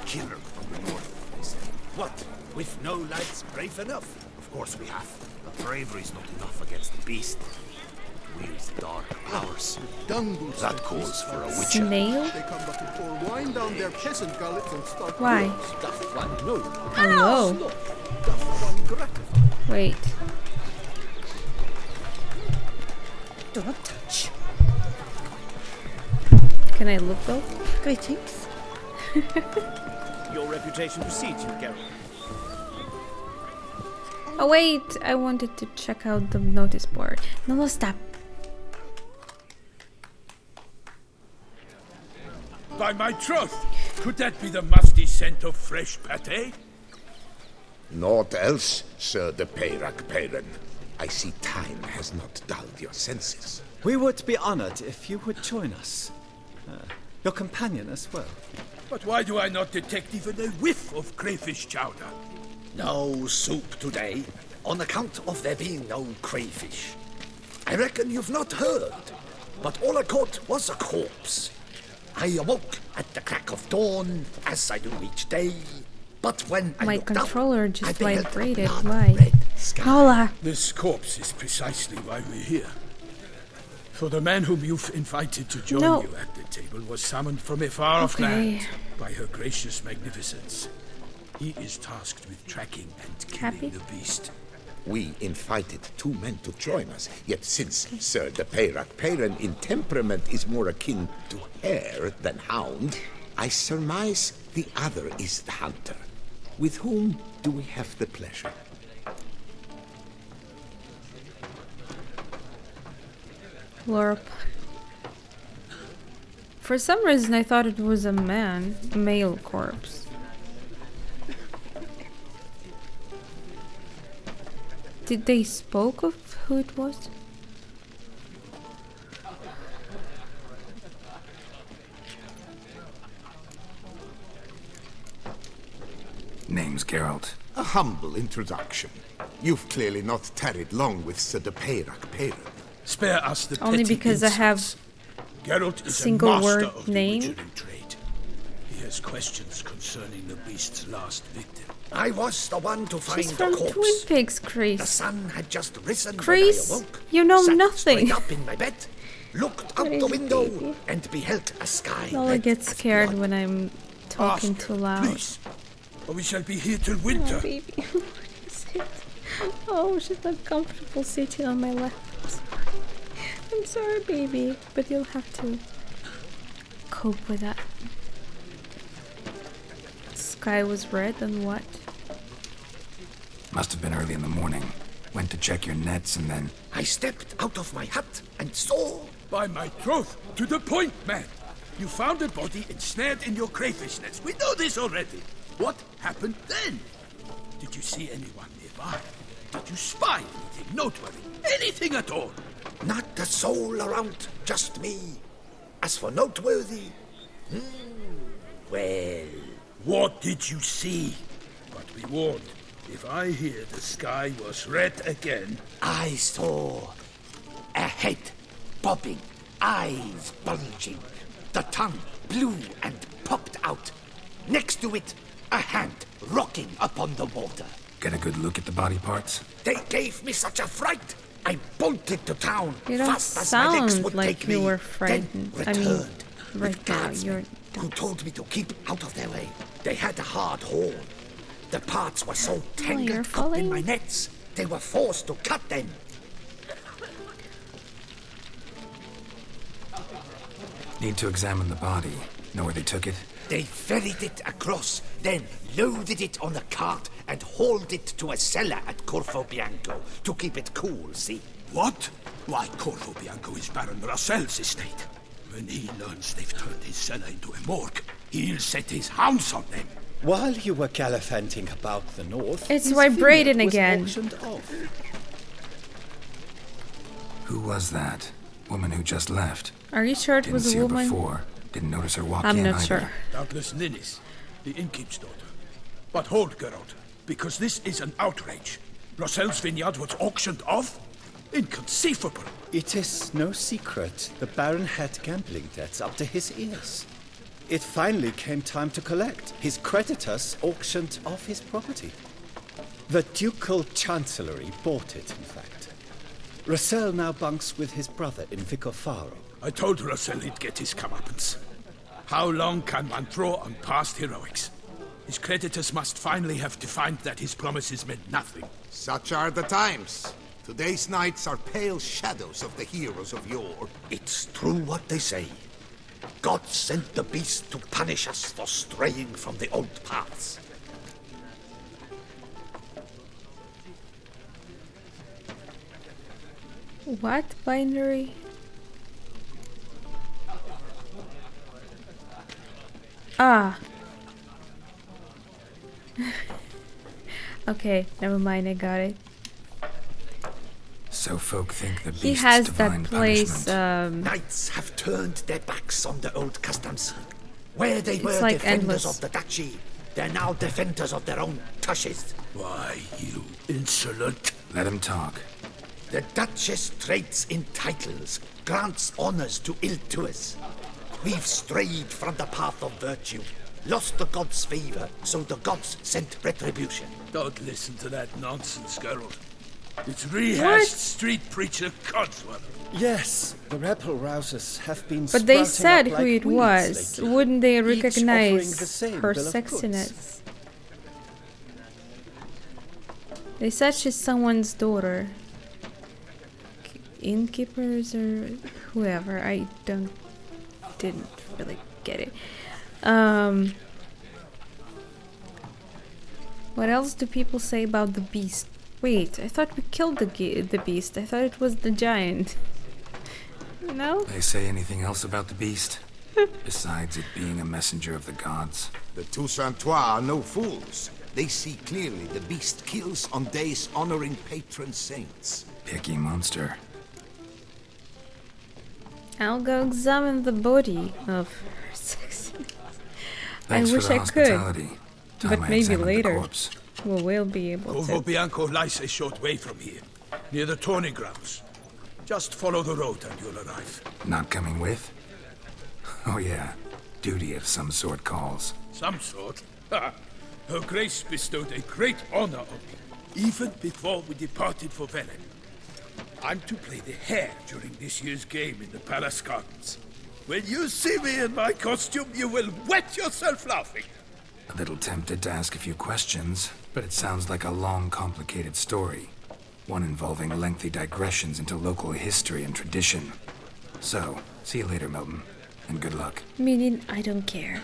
Killer from the north, they say. What? With no lights brave enough? Of course we have. But bravery's not enough against the beast. It wields dark powers. That calls for a witcher. Snail? They come but to pour wine down their peasant gullets and start Why? wars. Doth one know? Hello. Doth one gratify? Wait. Do not touch. Can I look though? Greetings. Your reputation precedes you, Geralt. Oh wait, I wanted to check out the notice board. No, stop. By my troth, could that be the musty scent of fresh pate? Naught else, Sir de Peyrac Peyran. I see time has not dulled your senses. We would be honored if you would join us. Your companion as well. But why do I not detect even a whiff of crayfish chowder? No soup today, on account of there being no crayfish. I reckon you've not heard, but all I caught was a corpse. I awoke at the crack of dawn, as I do each day. But when I My looked controller up, just I beheld a vibrated. blood-red Why? sky. Nola. This corpse is precisely why we're here. For the man whom you've invited to join No. you at the table was summoned from a far-off Okay. land by her gracious magnificence. He is tasked with tracking and killing Happy? the beast. We invited two men to join us, yet since Sir de Peyrac Peyran in temperament is more akin to hare than hound, I surmise the other is the hunter. With whom do we have the pleasure? Lorp. For some reason I thought it was a male corpse. Did they spoke of who it was? Name's Geralt. A humble introduction. You've clearly not tarried long with Sir de Peyrac Peyran. Spare us the Only petty because insults. I have Geralt is single a master word of the name. witchering trade. He has questions concerning the beast's last victim. I was the one to find She's the from corpse. Twin Peaks, The Chris. sun had just risen Chris, when I awoke. you know Sat nothing. straight up in my bed, looked out What the is window, baby? and beheld a sky. Well, I red get as scared blood. when I'm talking Ask too her, loud. Please, or we shall be here till winter. Oh, baby. What is it? Oh, she's not comfortable sitting on my lap. I'm sorry, baby, but you'll have to cope with that. Sky was red and what? Must have been early in the morning. Went to check your nets and then... I stepped out of my hut and saw. By my troth, to the point, man. You found a body ensnared in your crayfish nets. We know this already. What happened then? Did you see anyone nearby? Did you spy anything noteworthy? Anything at all? Not a soul around, just me. As for noteworthy, well... What did you see? But be warned, if I hear the sky was red again... I saw a head bobbing, eyes bulging, the tongue blue and popped out. Next to it, a hand rocking upon the water. Get a good look at the body parts? They gave me such a fright. I bolted to town You don't fast as my legs sound would like take you me. were Then frightened. I returned mean, with right now guardsmen you're... who told me to keep out of their way. They had a hard haul. The parts were so you're tangled up falling. in my nets, they were forced to cut them. Need to examine the body. Know where they took it? They ferried it across, then loaded it on a cart and hauled it to a cellar at Corvo Bianco to keep it cool, see? What? Why, Corvo Bianco is Baron Russell's estate. When he learns they've turned his cellar into a morgue, he'll set his hounds on them. While you were gallivanting about the north, It's his vibrating vineyard was again. auctioned off. Who was that? Woman who just left. Are you sure it Didn't was see a her woman? before. Didn't notice her walk I'm in not either. sure. Doubtless Ninnis, the innkeep's daughter. But hold, Geralt, because this is an outrage. Russell's vineyard was auctioned off? Inconceivable. It is no secret the Baron had gambling debts up to his ears. It finally came time to collect. His creditors auctioned off his property. The Ducal Chancellery bought it, in fact. Russell now bunks with his brother in Vicofaro. I told Russell he'd get his comeuppance. How long can one throw on past heroics? His creditors must finally have defined that his promises meant nothing. Such are the times. Today's knights are pale shadows of the heroes of yore. It's true what they say. God sent the beast to punish us for straying from the old paths. What binary? Ah. Okay, never mind, I got it. So folk think the beast's He has divine that place, punishment. Knights have turned their backs on the old customs. Where they were like defenders endless. of the duchy, they're now defenders of their own tushes. Why, you insolent... Let him talk. The Duchess trades in titles, grants honors to ill-doers. We've strayed from the path of virtue, lost the gods' favor, so the gods sent retribution. Don't listen to that nonsense, Geralt. It's rehashed What? street preacher Codswell. Yes, the rebel rousers have been But they sprouting said up who like it weeds was. lately, Wouldn't they each offering the recognize same her bill of goods. sexiness? They said she's someone's daughter. Innkeepers or whoever. I didn't really get it. What else do people say about the beast? Wait, I thought we killed the beast. I thought it was the giant. No? They say anything else about the beast? Besides it being a messenger of the gods? The Toussaintois are no fools. They see clearly the beast kills on days honoring patron saints. Picky monster. I'll go examine the body of her sexy. I Thanks wish for the I could, hospitality. Time but I maybe examined the later corpse. we will be able Corvo to. Bianco lies a short way from here, near the tourney grounds. Just follow the road and you'll arrive. Not coming with? Oh yeah, duty of some sort calls. Some sort? Ha! Her Grace bestowed a great honor on me, even before we departed for Velen. I'm to play the hare during this year's game in the palace gardens. When you see me in my costume, you will wet yourself laughing. A little tempted to ask a few questions, but it sounds like a long, complicated story. One involving lengthy digressions into local history and tradition. So, see you later, Milton, and good luck. Meaning I don't care.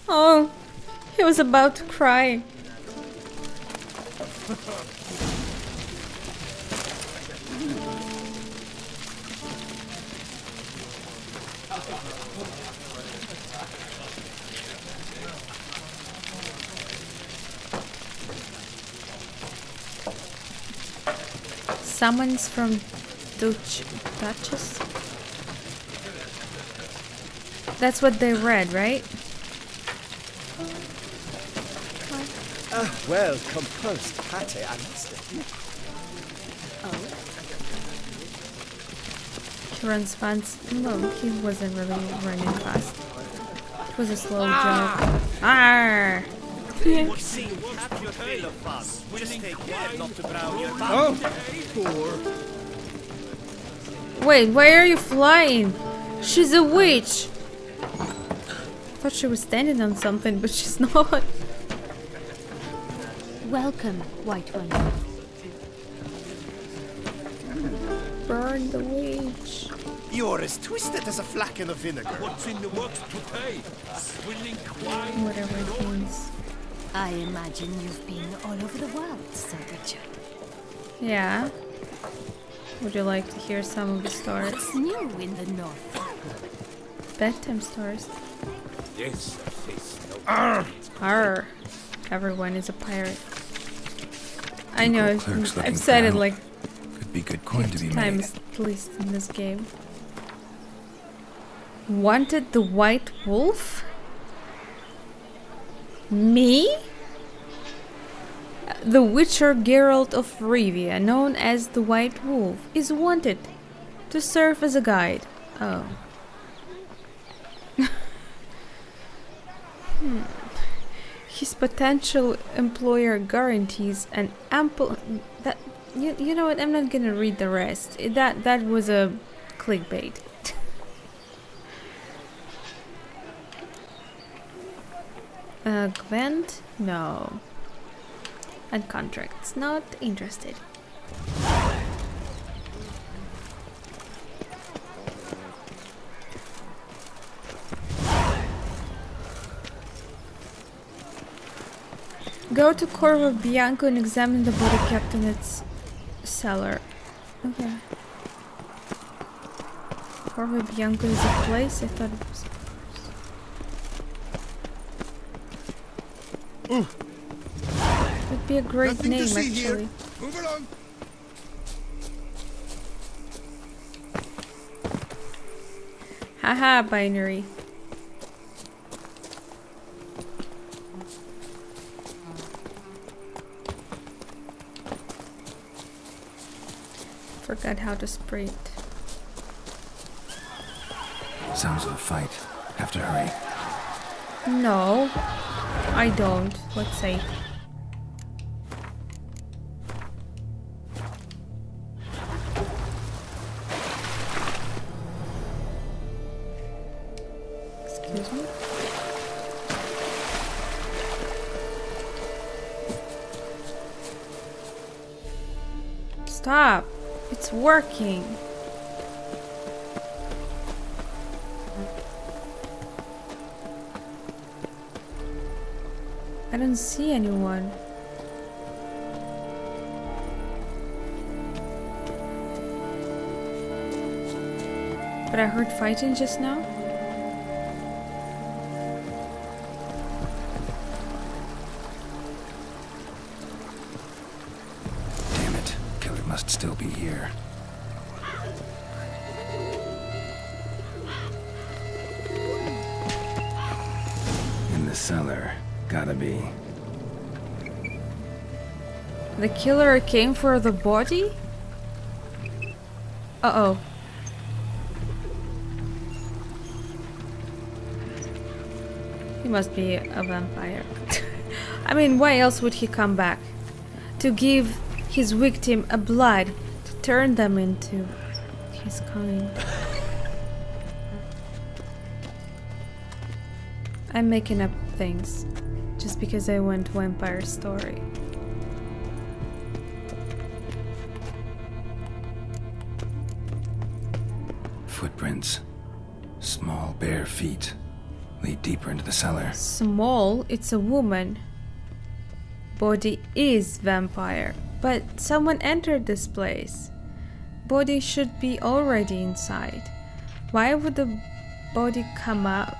Oh, he was about to cry. Summons from Duchess? That's what they read, right? Well composed pate, I must admit. He runs fast. No, he wasn't really running fast. It was a slow jog. Arr! Wait, why are you flying? She's a witch! I thought she was standing on something, but she's not. Welcome, White One. Burn the witch. You're as twisted as a flagon of vinegar. What's in the works today? Swilling wine? Whatever it means. I imagine you've been all over the world, Sir Richard. Yeah. Would you like to hear some of the stories? What's new in the north? Bedtime stories. Yes, Arr. Everyone is a pirate. I know, Clerks looking I've said it proud. like Could be good coin to be 50 made. times at least in this game. Wanted the White Wolf? Me? The Witcher Geralt of Rivia, known as the White Wolf, is wanted to serve as a guide. Oh. His potential employer guarantees an ample... That you know what? I'm not gonna read the rest. That was a clickbait. Gwent? No. And contracts. Not interested. Go to Corvo Bianco and examine the body kept in its cellar. Okay. Corvo Bianco is a place? I thought it was a person. Would be a great Nothing to name, see here. actually. Move along. Haha, binary. Forgot how to spray it. Sounds of a fight. Have to hurry. No, I don't. Let's say. Excuse me. Stop. It's working. I don't see anyone. But I heard fighting just now. must still be here. In the cellar. Gotta be. The killer came for the body? Uh-oh. He must be a vampire. I mean, why else would he come back? To give his victim a blood, to turn them into his kind. I'm making up things just because I want vampire story. Footprints. Small, bare feet. Lead deeper into the cellar. Small, it's a woman. Body is vampire. But someone entered this place. Body should be already inside. Why would the body come out?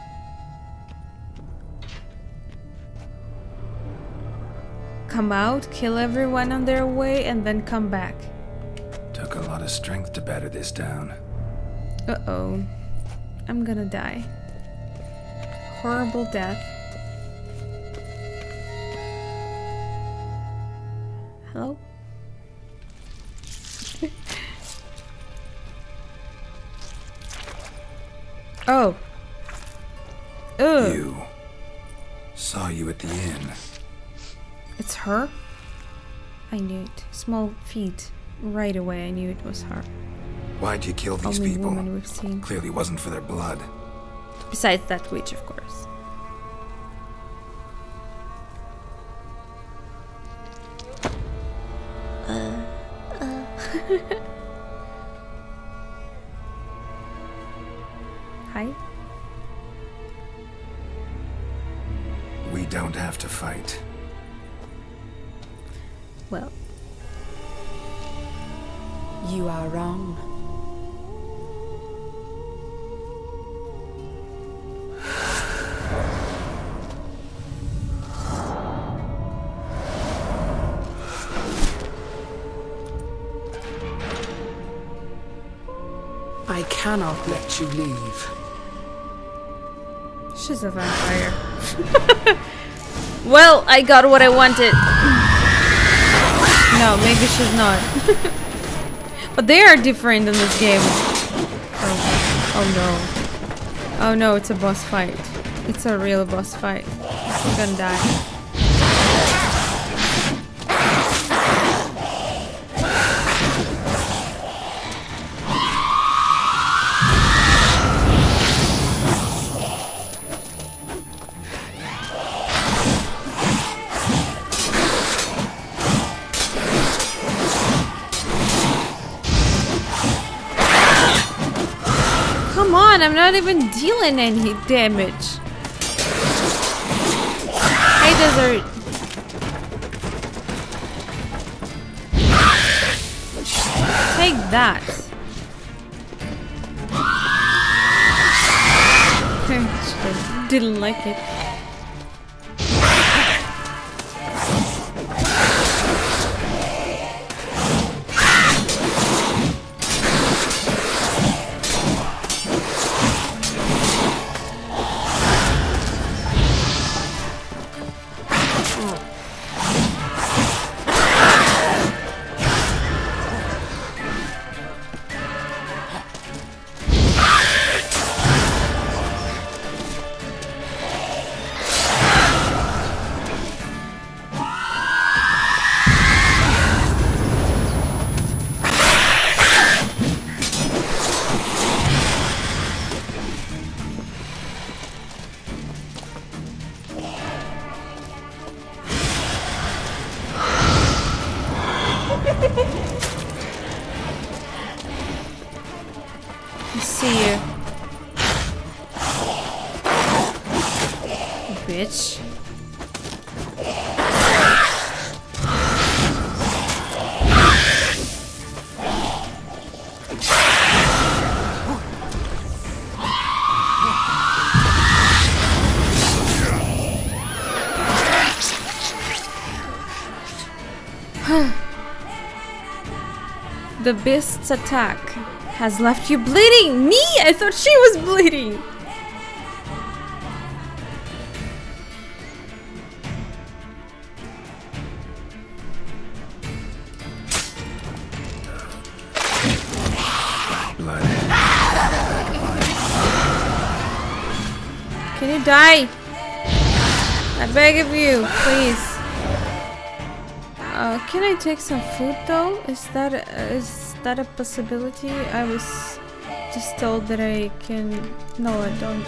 Come out, kill everyone on their way, and then come back. Took a lot of strength to batter this down. Uh-oh. I'm gonna die. Horrible death. Hello? Oh. Ugh. You. Saw you at the inn. It's her? I knew it. Small feet. Right away I knew it was her. Why'd you kill these Only people? woman we've seen. Clearly wasn't for their blood. Besides that witch, of course. Hi. We don't have to fight. Well. You are wrong. I cannot let you leave. She's a vampire. Well, I got what I wanted. No, maybe she's not. But they are different in this game. Oh no. Oh no, it's a boss fight. It's a real boss fight. I'm gonna die. Come on, I'm not even dealing any damage. Hey, Desert. Take that. Didn't like it. I see you. Bitch. The beast's attack has left you bleeding. Me? I thought she was bleeding. Blood. Can you die? I beg of you, please. Can I take some food though? Is that a possibility? I was just told that I can. No, I don't.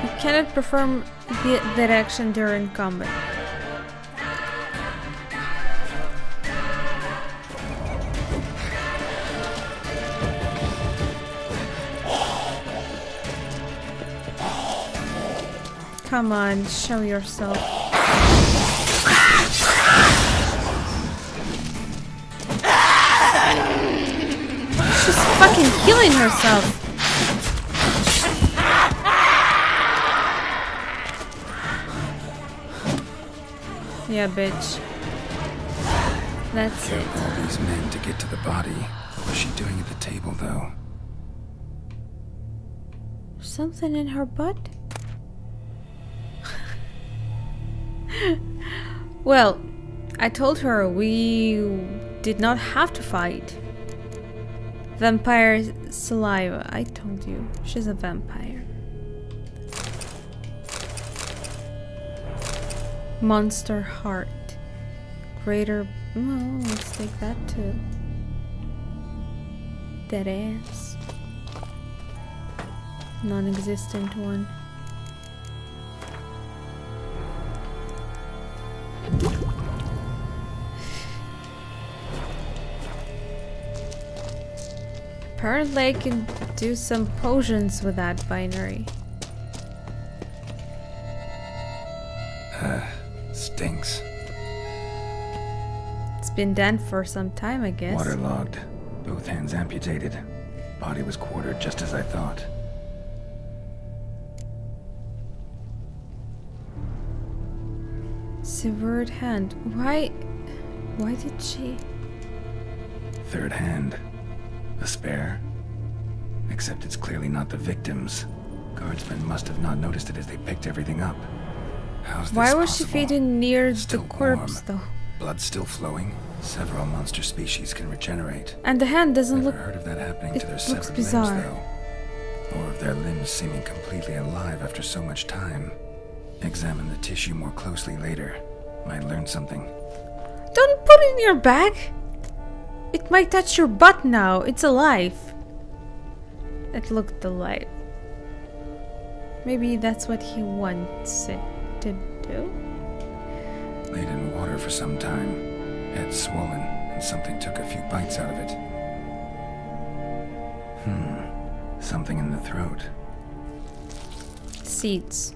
You cannot perform that action during combat. Come on, show yourself. She's fucking killing herself. Yeah, bitch. That's Killed it. all these men to get to the body. What was she doing at the table, though? Something in her butt? Well, I told her we did not have to fight. Vampire saliva. I told you, she's a vampire. Monster heart. Greater. Oh, let's take that too. Dead ass. Non-existent one. Apparently I can do some potions with that binary. Stinks. It's been done for some time, I guess. Waterlogged. Both hands amputated. Body was quartered just as I thought. Severed hand. Why did she? Third hand. A spare? Except it's clearly not the victim's. Guardsmen must have not noticed it as they picked everything up. How's this Why was possible? she feeding near Still the corpse, warm. though? Blood still flowing. Several monster species can regenerate. And the hand doesn't Never look. heard of that happening It to their looks severed bizarre. limbs, though. Or of their limbs seeming completely alive after so much time. Examine the tissue more closely later. Might learn something. Don't put it in your bag. It might touch your butt now. It's alive. It looked alive. Maybe that's what he wants it to do. Laid in water for some time. Head swollen, and something took a few bites out of it. Something in the throat. Seeds.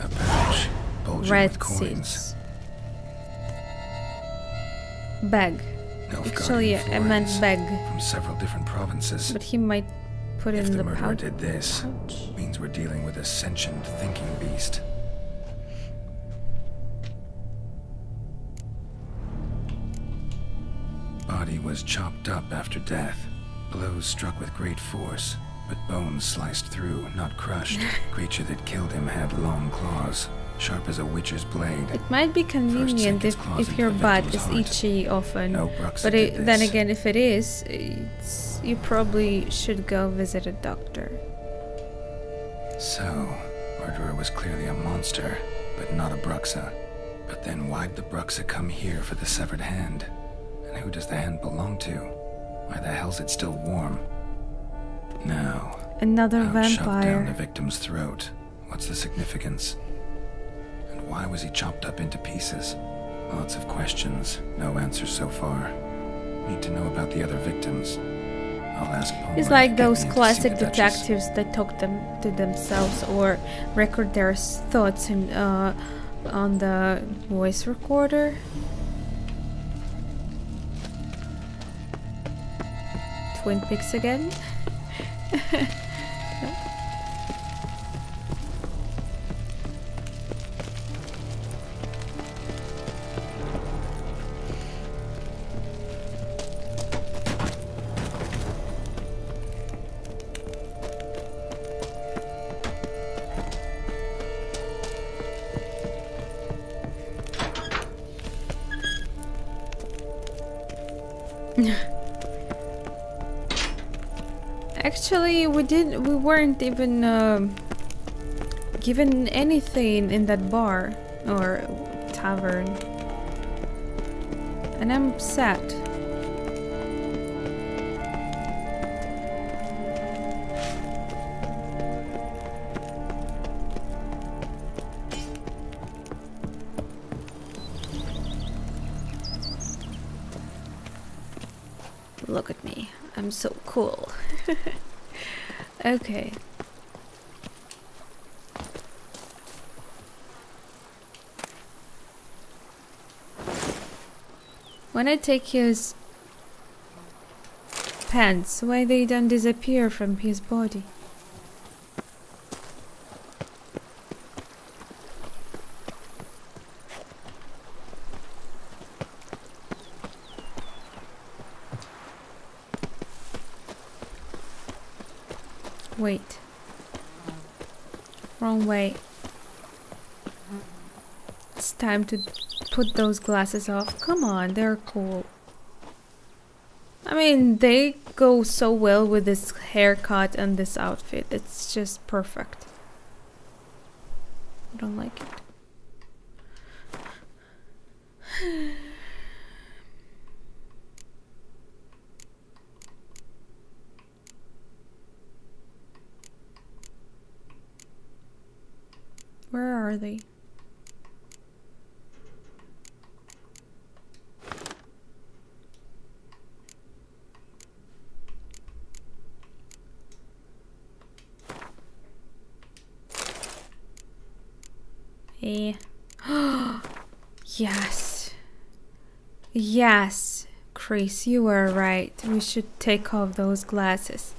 A pouch. Bulging Red with coins. seeds. Bag. Nilfgaardian Actually, I meant florins bag. From several different provinces. But he might put it If in the the murderer pouch. did this, means we're dealing with a sentient thinking beast. Body was chopped up after death. Blows struck with great force, but bones sliced through, not crushed. Creature that killed him had long claws, sharp as a witcher's blade. It might be convenient its claws if into your the butt victim's is heart. itchy often. No Bruxa But did then this. again, if it is, you probably should go visit a doctor. So, murderer was clearly a monster, but not a Bruxa. But then why'd the Bruxa come here for the severed hand? And who does the hand belong to? Why the hell's it still warm? Now, Another out shoved down the vampire. victim's throat. What's the significance? And why was he chopped up into pieces? Lots of questions, no answers so far. Need to know about the other victims. I'll ask Paul. It's like those classic detectives that talk them to themselves or record their thoughts in, on the voice recorder. Twin Peaks again. Actually, we weren't even given anything in that bar or tavern. And I'm sad. Look at me. I'm so cool. Okay. When I take his pants, why they don't disappear from his body? Wait. Wrong way. It's time to put those glasses off. Come on, they're cool. I mean, they go so well with this haircut and this outfit. It's just perfect. I don't like it. Where are they? Hey. Yes. Yes. Chris, you were right. We should take off those glasses.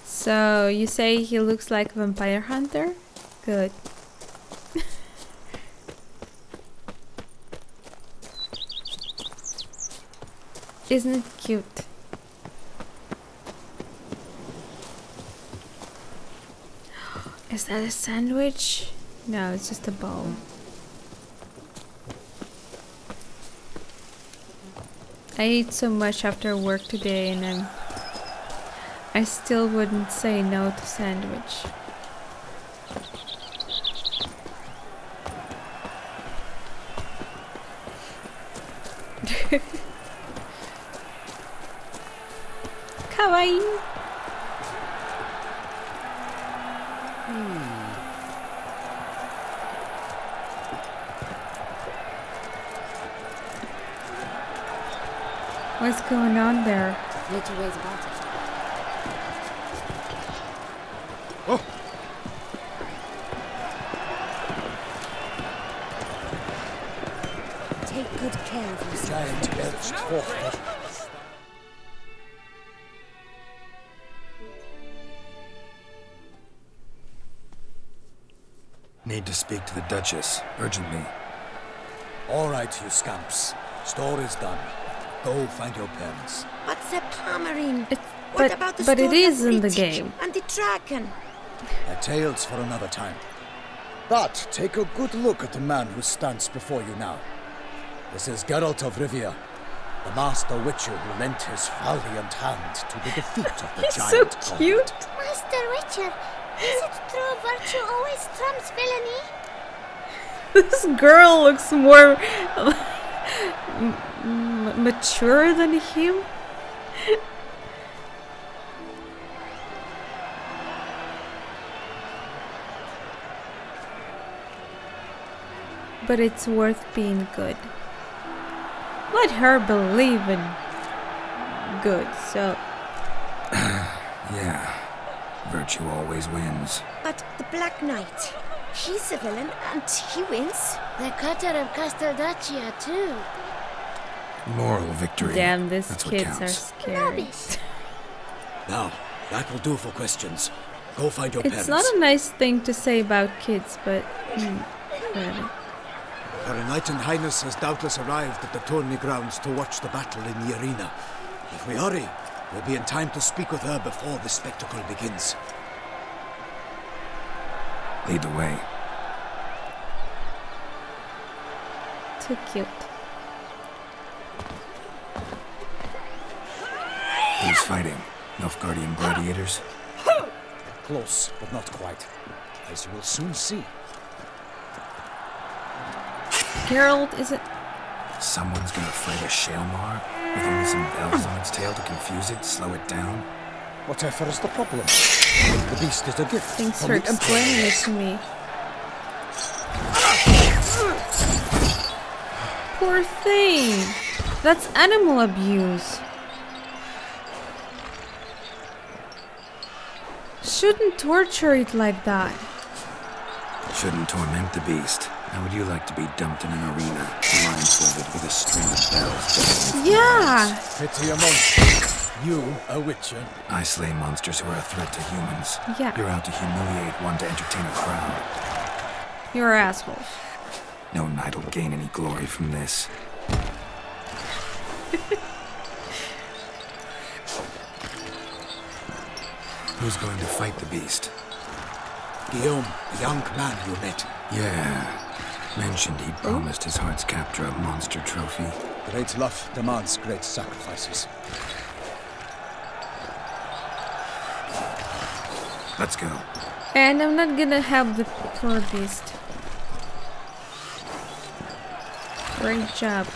So, you say he looks like a vampire hunter? Good. Isn't it cute? Is that a sandwich? No, it's just a bowl. I ate so much after work today and I still wouldn't say no to sandwich. Kawaii. What's going on there? No two ways about it. Oh. Take good care of yourself. Giant belched forth. Need to speak to the Duchess, urgently. All right, you scamps. Store is done. Go find your parents. But the Pomerine. But it is in the game. And the dragon. A tale's for another time. But take a good look at the man who stands before you now. This is Geralt of Rivia, the master witcher who lent his valiant hand to the defeat of the giant. So cute. Master Witcher, is it true virtue always trumps villainy? This girl looks more mature than him. But it's worth being good. Let her believe in good, so... Yeah, virtue always wins. But the Black Knight, he's a villain and he wins. The cutter of Casteldaccia too. Moral victory. Damn, these That's kids are scary. Now, that will do for questions. Go find your parents. It's not a nice thing to say about kids, but... whatever. Her Knight and Highness has doubtless arrived at the tourney grounds to watch the battle in the arena. If we hurry, we'll be in time to speak with her before the spectacle begins. Lead the way. Too cute. Who's fighting? Nilfgaardian gladiators? Close, but not quite. As you will soon see. Geralt, is it? Someone's gonna fight a Shaelmar with only some bells on its tail to confuse it, slow it down? Whatever is the problem? The beast is a gift. Thanks for explaining it to me. Poor thing. That's animal abuse. Shouldn't torture it like that. Shouldn't torment the beast. How would you like to be dumped in an arena, blindfolded with a string of bells? Yeah! Pity a monster. You, a witcher. I slay monsters who are a threat to humans. Yeah. You're out to humiliate one to entertain a crowd. You're assholes. No knight will gain any glory from this. Who's going to fight the beast? Guillaume, the young man you met. Yeah. Mentioned he'd promised his heart's captor a monster trophy. Great love demands great sacrifices. Let's go. And I'm not gonna help the poor beast. Great job,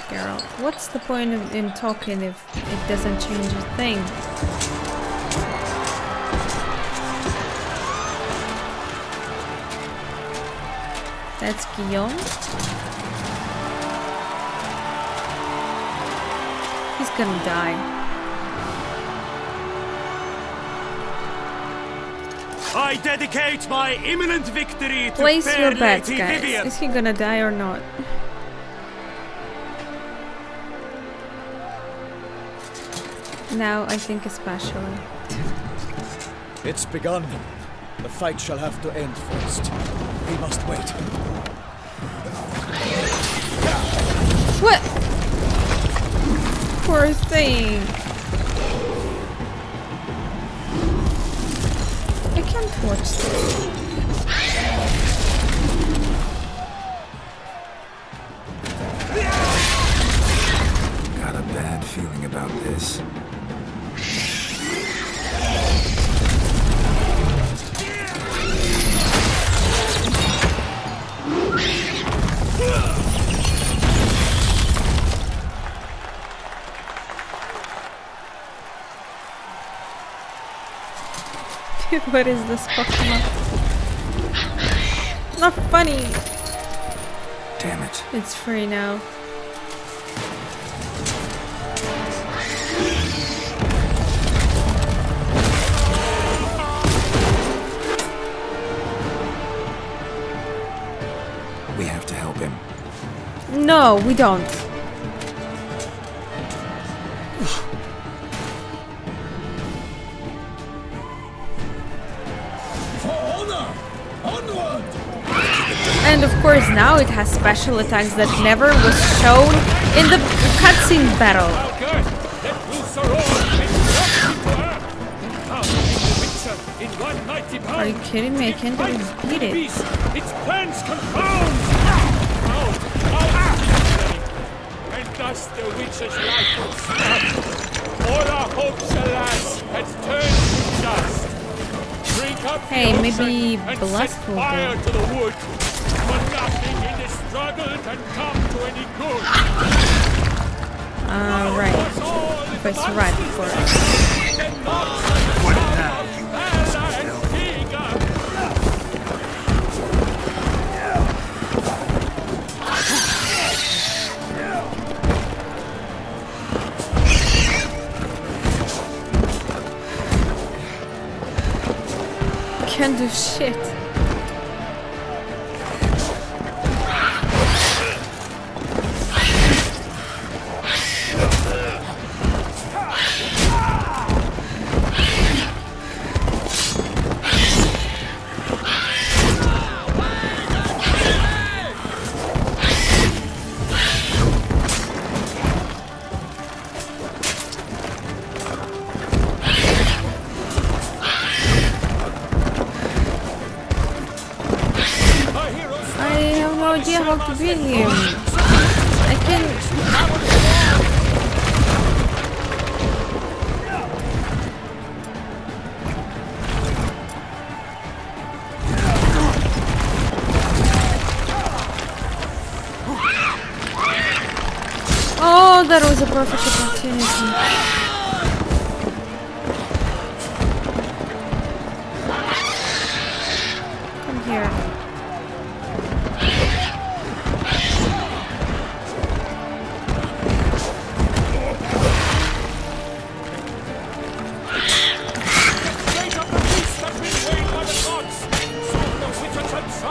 Geralt. What's the point in talking if it doesn't change a thing? That's Guillaume. He's gonna die. I dedicate my imminent victory to Place fair your bets, Lady guys. Vivian. Is he gonna die or not? Now, I think especially. It's begun. The fight shall have to end first. We must wait. What? Poor thing. I can't watch this. Got a bad feeling about this. What is this Pokemon? Not funny. Damn it. It's free now. We have to help him. No, we don't. And of course now it has special attacks that never was shown in the cutscene battle. Are you kidding me? I can't even beat it. Its plans confound! And thus the witch's life was stopped. All our hopes, alas, had turned to dust. Drink up Hey, the maybe ocean and Blast set will fire do. to the wood. For nothing in this struggle can come to any good. Right. Press right, of course. What now, you Can't do shit. idea how to beat him. I can... Oh, that was a perfect opportunity. Come here.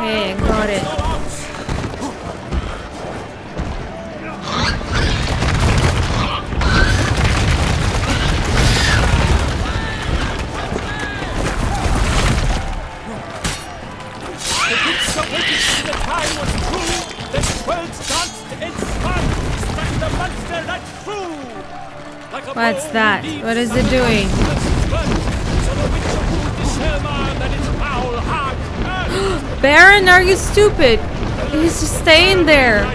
Hey, I got it. What's that? What is it doing? Baron, are you stupid? He's just staying there. He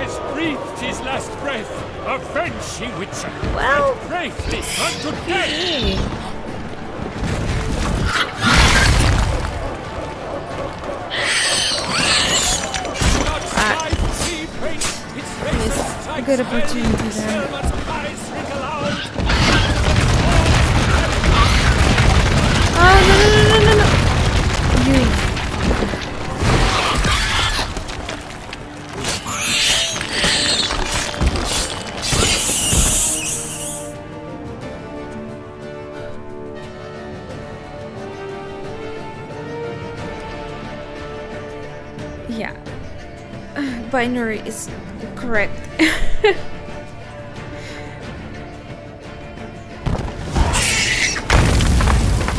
has breathed his last breath. Avenge, ye Witcher. Well, bravely unto death. A good opportunity there. Oh, no. You. Yeah. Binary is correct.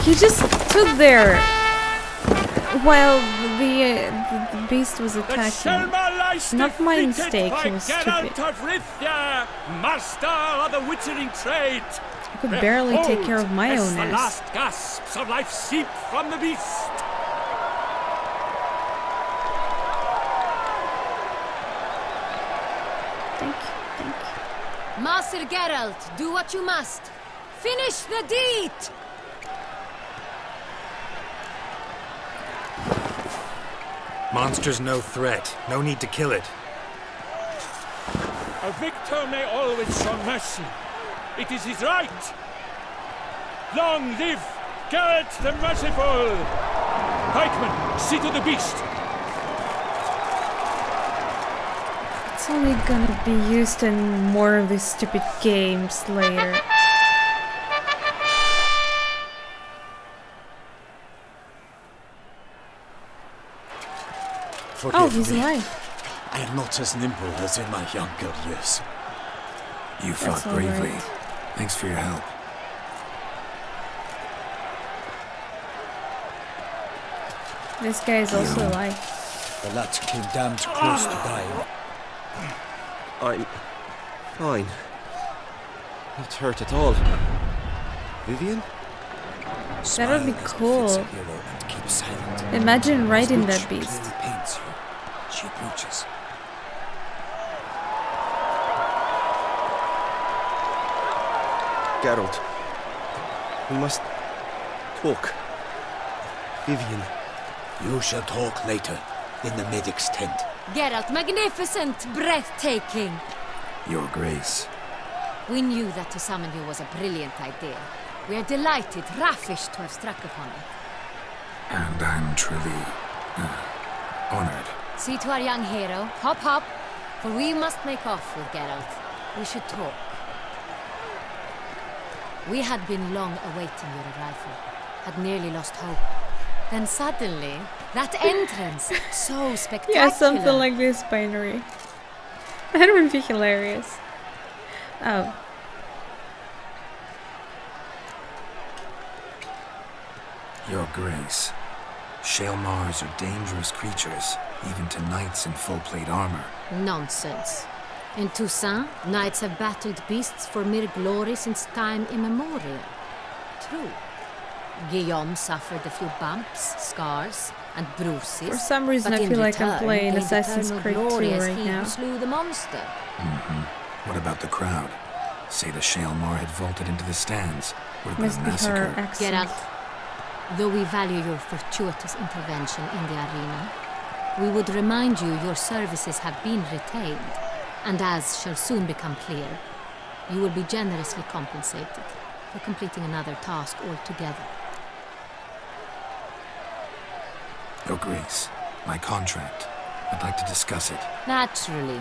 He just stood there while the beast was attacking. Not my mistake, he was stupid. Master of the witchering trade. I could barely take care of my own the ass. last gasps of life seep from the beast. Thank you. Master Geralt, do what you must. Finish the deed! Monster's no threat. No need to kill it. A victor may always show mercy. It is his right. Long live Geralt the Merciful! Pikeman, see to the beast. It's only gonna be used in more of these stupid games later. Forgive he's me. alive. I am not as nimble as in my younger years. You fought bravely. Right. Thanks for your help. This guy is also alive. The lad came damned close to dying. I'm fine. Not hurt at all. Vivian? That would be cool. Imagine riding that beast. She approaches. Geralt, we must talk. Vivian. You shall talk later, in the medic's tent. Geralt, magnificent, breathtaking. Your Grace. We knew that to summon you was a brilliant idea. We are delighted, ravished to have struck upon it. And I'm truly honored. See to our young hero. Hop, hop. For we must make off with Geralt. We should talk. We had been long awaiting your arrival. Had nearly lost hope. Then suddenly, that entrance, so spectacular. Yeah, something like this, Binary. That would be hilarious. Oh. Your Grace. Shaelmars are dangerous creatures, even to knights in full plate armor. Nonsense. In Toussaint, knights have battled beasts for mere glory since time immemorial. True. Guillaume suffered a few bumps, scars, and bruises. For some reason, but I in feel like I'm return, playing gained Assassin's eternal Creed 2 glory as right he now. who slew the monster. What about the crowd? Say the Shaelmar had vaulted into the stands. Would have been a Must be her massacre. accent. Geralt, though we value your fortuitous intervention in the arena, we would remind you your services have been retained, and as shall soon become clear, you will be generously compensated for completing another task altogether. Your Grace, my contract. I'd like to discuss it. Naturally,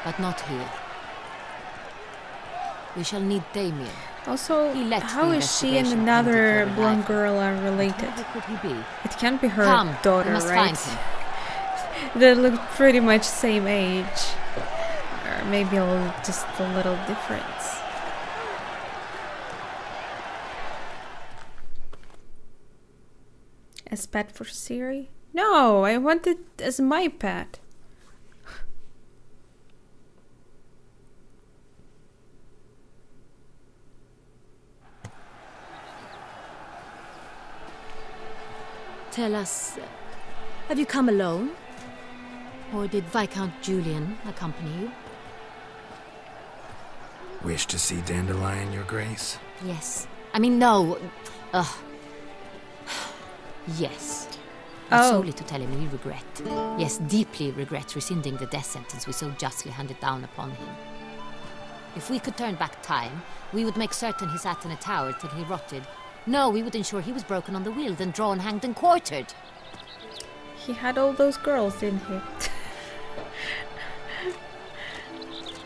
but not here. We shall need Damien. Also, He let how the is she and investigation another pending for blonde arrival. girl are related? Who could he be? It can't be her Come, daughter, we must right? find him. They look pretty much same age. Or maybe just a little difference. As pet for Siri? No, I want it as my pet. Tell us, have you come alone? Or did Viscount Julian accompany you? Wish to see Dandelion, Your Grace? Yes. I mean, no. Yes. Oh. Solely to tell him we regret. Yes, deeply regret rescinding the death sentence we so justly handed down upon him. If we could turn back time, we would make certain he sat in a tower till he rotted. No, we would ensure he was broken on the wheel, then drawn, hanged, and quartered. He had all those girls, didn't he?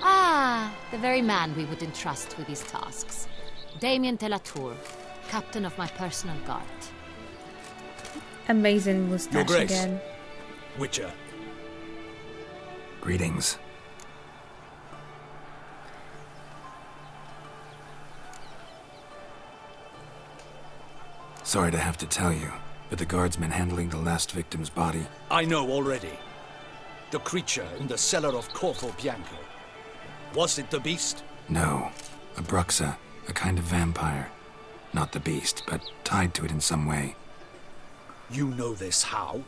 Ah, the very man we would entrust with these tasks. Damien de la Tour, captain of my personal guard. Amazing Your mustache Grace. again. Witcher. Greetings. Sorry to have to tell you, but the guardsmen handling the last victim's body... I know already. The creature in the cellar of Corvo Bianco. Was it the beast? No. A Bruxa, a kind of vampire. Not the beast, but tied to it in some way. You know this how?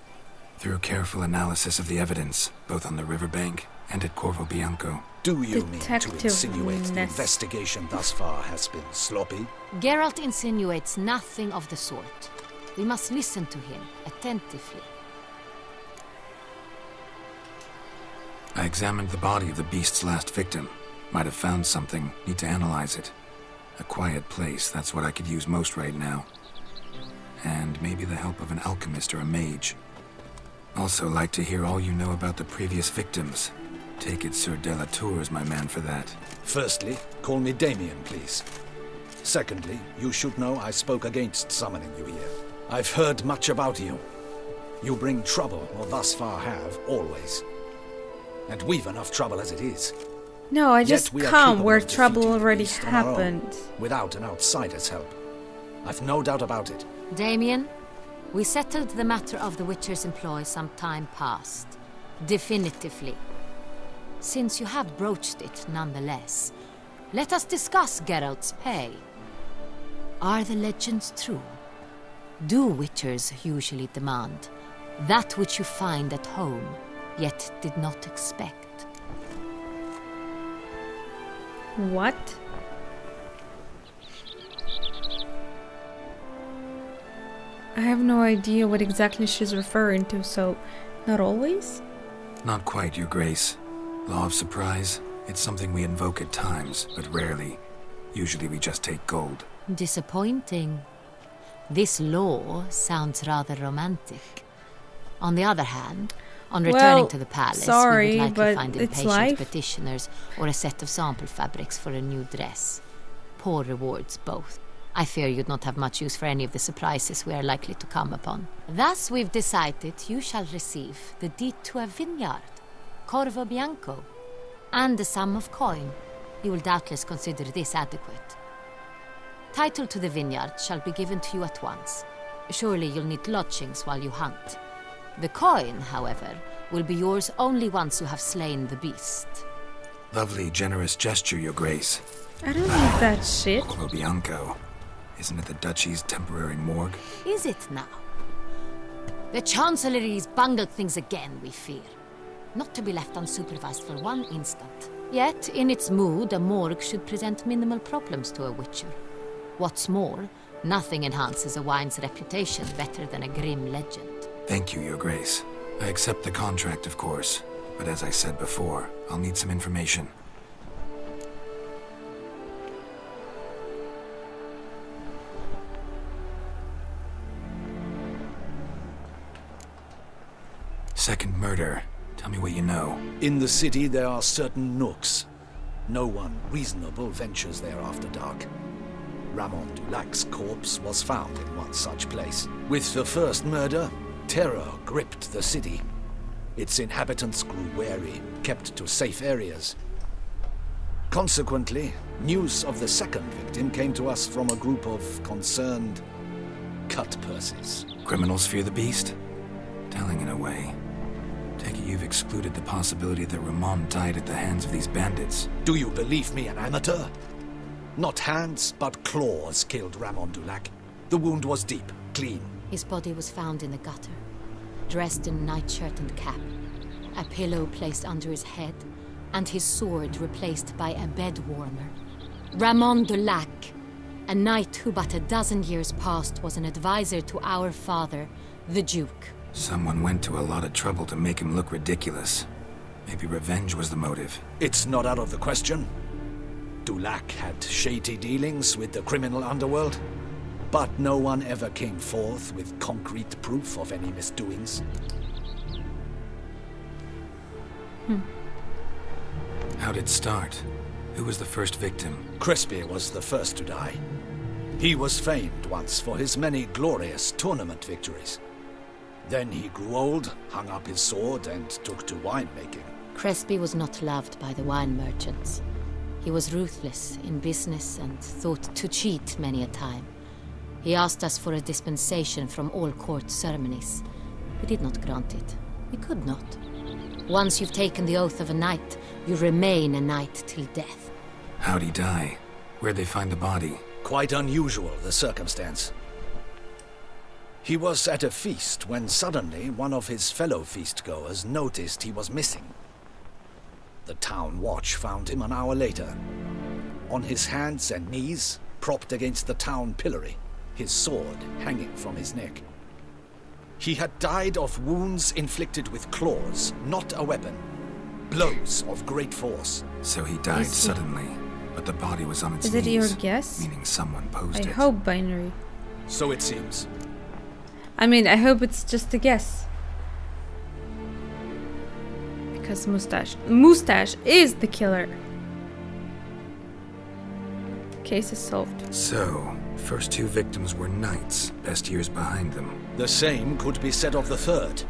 Through careful analysis of the evidence, both on the riverbank and at Corvo Bianco. Do you mean to insinuate the Detectiveness. investigation thus far has been sloppy? Geralt insinuates nothing of the sort. We must listen to him attentively. I examined the body of the beast's last victim. Might have found something. Need to analyze it. A quiet place, that's what I could use most right now. And maybe the help of an alchemist or a mage. Also like to hear all you know about the previous victims. Take it Sir de la Tour is my man for that. Firstly, call me Damien, please. Secondly, you should know I spoke against summoning you here. I've heard much about you. You bring trouble, or thus far have, always. And we've enough trouble as it is. No, I Yet just we are come capable where of trouble defeating the already beast on our own, happened. without an outsider's help. I've no doubt about it. Damien, we settled the matter of the Witcher's employ some time past. Definitively. Since you have broached it nonetheless, let us discuss Geralt's pay. Are the legends true? Do Witchers usually demand that which you find at home, yet did not expect? What? I have no idea what exactly she's referring to, so not always? Not quite, Your Grace. Law of surprise, it's something we invoke at times, but rarely. Usually we just take gold. Disappointing. This law sounds rather romantic. On the other hand, on returning to the palace, sorry, we would likely but find it's impatient life. petitioners or a set of sample fabrics for a new dress. Poor rewards both. I fear you'd not have much use for any of the surprises we are likely to come upon. Thus we've decided you shall receive the deed to a vineyard, Corvo Bianco, and a sum of coin. You will doubtless consider this adequate. Title to the vineyard shall be given to you at once. Surely you'll need lodgings while you hunt. The coin, however, will be yours only once you have slain the beast. Lovely, generous gesture, Your Grace. I don't need that shit. Corvo Bianco. Isn't it the Duchy's temporary morgue? Is it now? The Chancellery's bungled things again, we fear. Not to be left unsupervised for one instant. Yet, in its mood, a morgue should present minimal problems to a witcher. What's more, nothing enhances a wine's reputation better than a grim legend. Thank you, Your Grace. I accept the contract, of course. But as I said before, I'll need some information. Second murder. Tell me what you know. In the city, there are certain nooks. No one reasonable ventures there after dark. Ramon Dulac's corpse was found in one such place. With the first murder, terror gripped the city. Its inhabitants grew wary, kept to safe areas. Consequently, news of the second victim came to us from a group of concerned cut-purses. Criminals fear the beast? Telling in a way. Take it you've excluded the possibility that Ramon died at the hands of these bandits. Do you believe me, an amateur? Not hands, but claws killed Ramon Dulac. The wound was deep, clean. His body was found in the gutter, dressed in nightshirt and cap, a pillow placed under his head, and his sword replaced by a bed warmer. Ramon Dulac, a knight who but a dozen years past was an advisor to our father, the Duke. Someone went to a lot of trouble to make him look ridiculous. Maybe revenge was the motive. It's not out of the question. Dulac had shady dealings with the criminal underworld, but no one ever came forth with concrete proof of any misdoings. How'd it start? Who was the first victim? Crespi was the first to die. He was famed once for his many glorious tournament victories. Then he grew old, hung up his sword, and took to winemaking. Crespi was not loved by the wine merchants. He was ruthless in business and thought to cheat many a time. He asked us for a dispensation from all court ceremonies. We did not grant it. We could not. Once you've taken the oath of a knight, you remain a knight till death. How'd he die? Where'd they find the body? Quite unusual, the circumstance. He was at a feast when suddenly one of his fellow feastgoers noticed he was missing. The town watch found him an hour later. On his hands and knees, propped against the town pillory, his sword hanging from his neck. He had died of wounds inflicted with claws, not a weapon. Blows of great force. So he died suddenly, but the body was on its knees. Is it your guess? Meaning someone posed it. I hope binary. So it seems. I mean, I hope it's just a guess. Because Mustache is the killer. Case is solved. So, first two victims were knights, best years behind them. The same could be said of the third.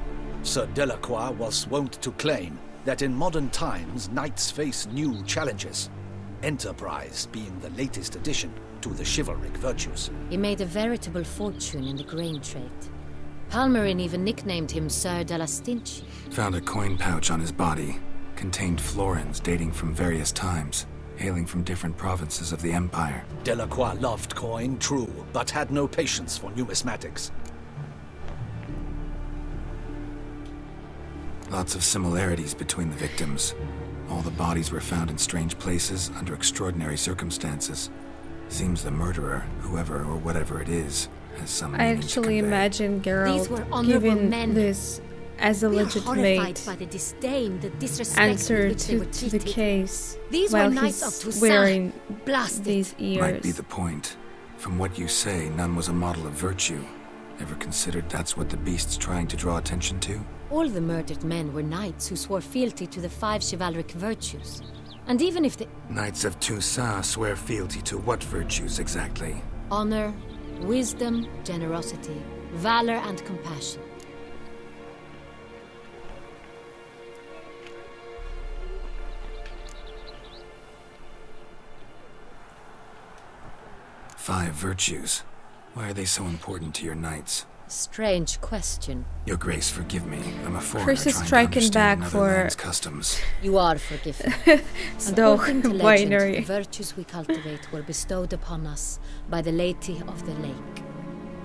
Sir Delacroix was wont to claim that in modern times knights face new challenges, enterprise being the latest addition to the chivalric virtues. He made a veritable fortune in the grain trade. Palmerin even nicknamed him Sir de la Stinchi. Found a coin pouch on his body. Contained florins dating from various times, hailing from different provinces of the Empire. Delacroix loved coin, true, but had no patience for numismatics. Lots of similarities between the victims. All the bodies were found in strange places under extraordinary circumstances. Seems the murderer, whoever or whatever it is, has some I meaning actually to imagine Geralt giving this as a legitimate by the disdain, the disrespect answer with which they were to the treated. case These while were knights he's of Toussaint, wearing blasted. these ears. Might be the point. From what you say, none was a model of virtue. Ever considered that's what the beast's trying to draw attention to? All the murdered men were knights who swore fealty to the 5 chivalric virtues. And even if the Knights of Toussaint swear fealty to what virtues exactly? honor, wisdom, generosity, valor, and compassion. Five virtues. Why are they so important to your knights? Strange question. Your Grace, forgive me. I'm a foreigner Chris is trying to striking understand back another for land's customs. You are forgiven. So According to legend, binary. the virtues we cultivate were bestowed upon us by the Lady of the Lake.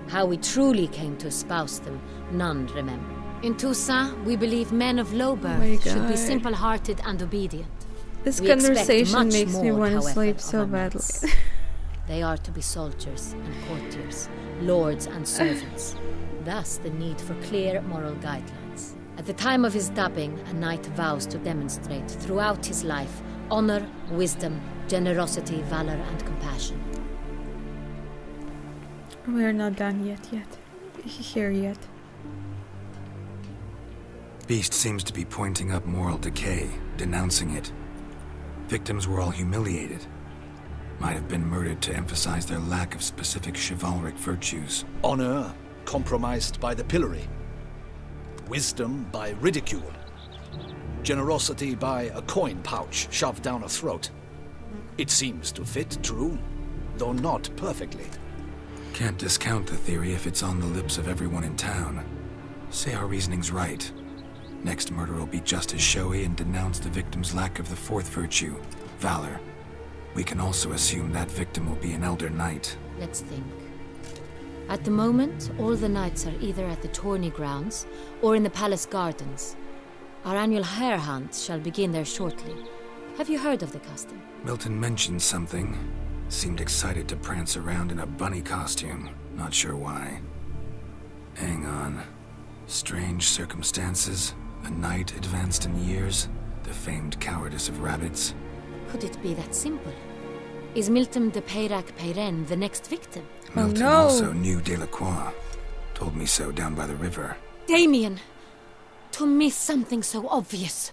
How we truly came to espouse them, none remember. In Toussaint, we believe men of low birth should be simple-hearted and obedient. This We conversation expect makes much me more, want to however, sleep of so our badly. knights. They are to be soldiers and courtiers, lords and servants. Thus the need for clear moral guidelines. At the time of his dubbing, a knight vows to demonstrate throughout his life honor, wisdom, generosity, valor, and compassion. We're not done yet. Here yet. Beast seems to be pointing up moral decay, denouncing it. Victims were all humiliated. Might have been murdered to emphasize their lack of specific chivalric virtues. Honor compromised by the pillory. Wisdom by ridicule. Generosity by a coin pouch shoved down a throat. It seems to fit, true, though not perfectly. Can't discount the theory if it's on the lips of everyone in town. Say our reasoning's right. Next murder will be just as showy and denounce the victim's lack of the fourth virtue, valor. We can also assume that victim will be an elder knight. Let's think. At the moment, all the knights are either at the tourney grounds or in the palace gardens. Our annual hare hunt shall begin there shortly. Have you heard of the custom? Milton mentioned something. Seemed excited to prance around in a bunny costume. Not sure why. Hang on. Strange circumstances. A knight advanced in years. The famed cowardice of rabbits. Could it be that simple? Is Milton de Peyrac-Peyren the next victim? Milton also knew Delacroix. Told me so down by the river. Damien! To miss something so obvious.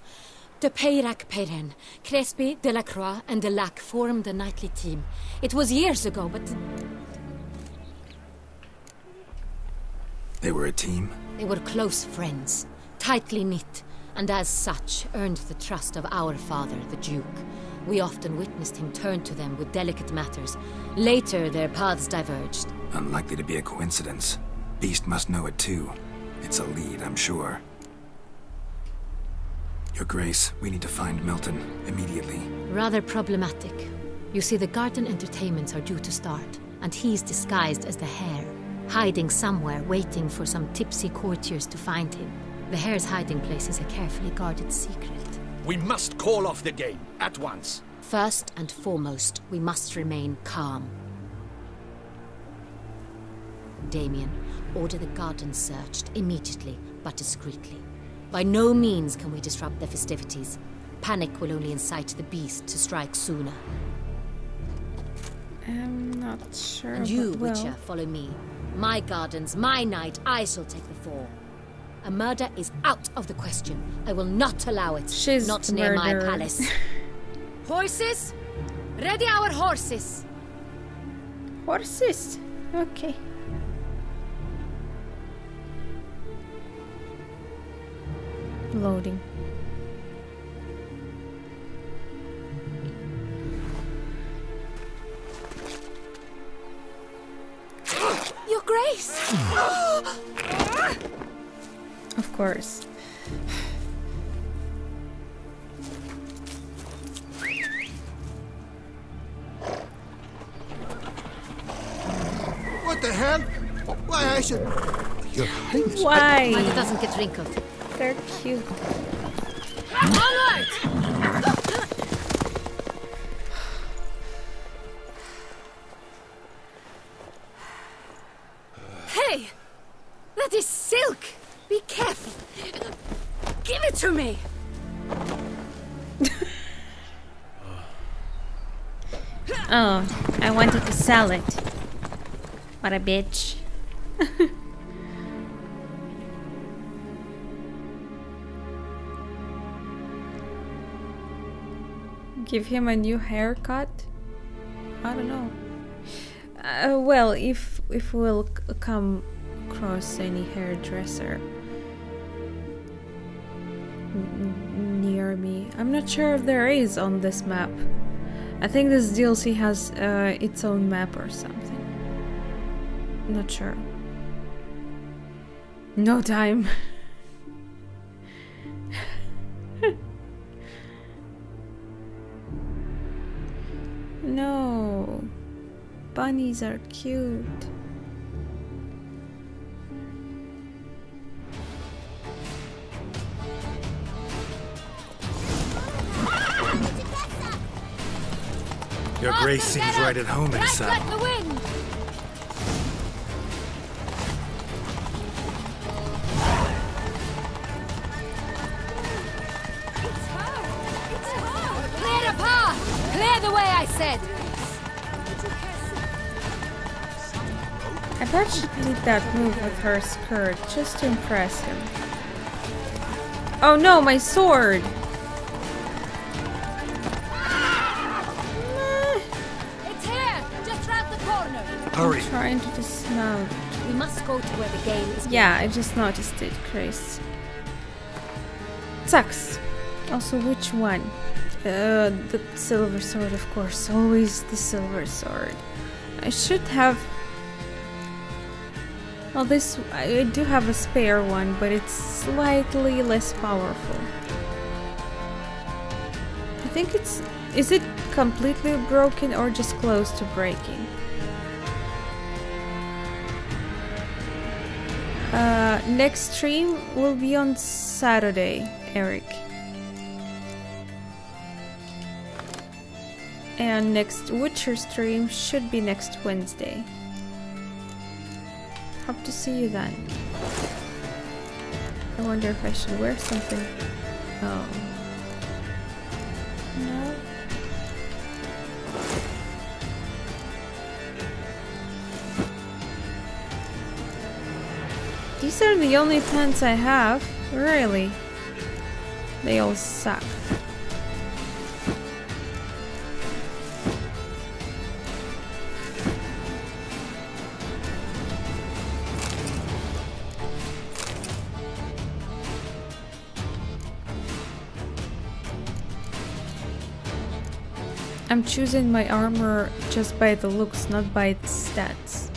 De Peyrac-Peyren, Crespi, Delacroix, and Delac formed a knightly team. It was years ago, but... They were a team? They were close friends, tightly knit, and as such earned the trust of our father, the Duke. We often witnessed him turn to them with delicate matters. Later, their paths diverged. Unlikely to be a coincidence. Beast must know it too. It's a lead, I'm sure. Your Grace, we need to find Milton, immediately. Rather problematic. You see, the garden entertainments are due to start, and he's disguised as the hare, hiding somewhere, waiting for some tipsy courtiers to find him. The hare's hiding place is a carefully guarded secret. We must call off the game, at once. First and foremost, we must remain calm. Damien, order the garden searched immediately, but discreetly. By no means can we disrupt the festivities. Panic will only incite the beast to strike sooner. I'm not sure. And you, well. Witcher, follow me. My gardens, my night, I shall take the fall. A murder is out of the question. I will not allow it. She's not near my murderer. palace. Horses? Ready our horses! Horses? Okay. Loading. Your Grace! Of course. What the hell? Why I should... Your Highness... Why? Mind it doesn't get wrinkled. They're cute. Onward! Hey! That is silk! Be careful! Give it to me! Oh, I wanted to sell it. What a bitch. Give him a new haircut? I don't know. Well, if we'll come across any hairdresser near me. I'm not sure if there is on this map. I think this DLC has its own map or something. Not sure. No time. No. Bunnies are cute. Your grace seems right at home in saddle. The wind. Clear a path! Clear the way, I said! I bet she did that move with her skirt just to impress him. Oh no, my sword! It's here! Just round the corner! Hurry! I'm trying to dismount. We must go to where the gale is. Yeah, I just noticed it, Chris. Sucks. Also, which one? The silver sword, of course. Always the silver sword. I should have... Well, this... I do have a spare one, but it's slightly less powerful. I think it's... Is it completely broken or just close to breaking? Next stream will be on Saturday, Eric. And next Witcher stream should be next Wednesday. Hope to see you then. I wonder if I should wear something. Oh. No. These are the only pants I have. Really. They all suck. I'm choosing my armor just by the looks, not by the stats.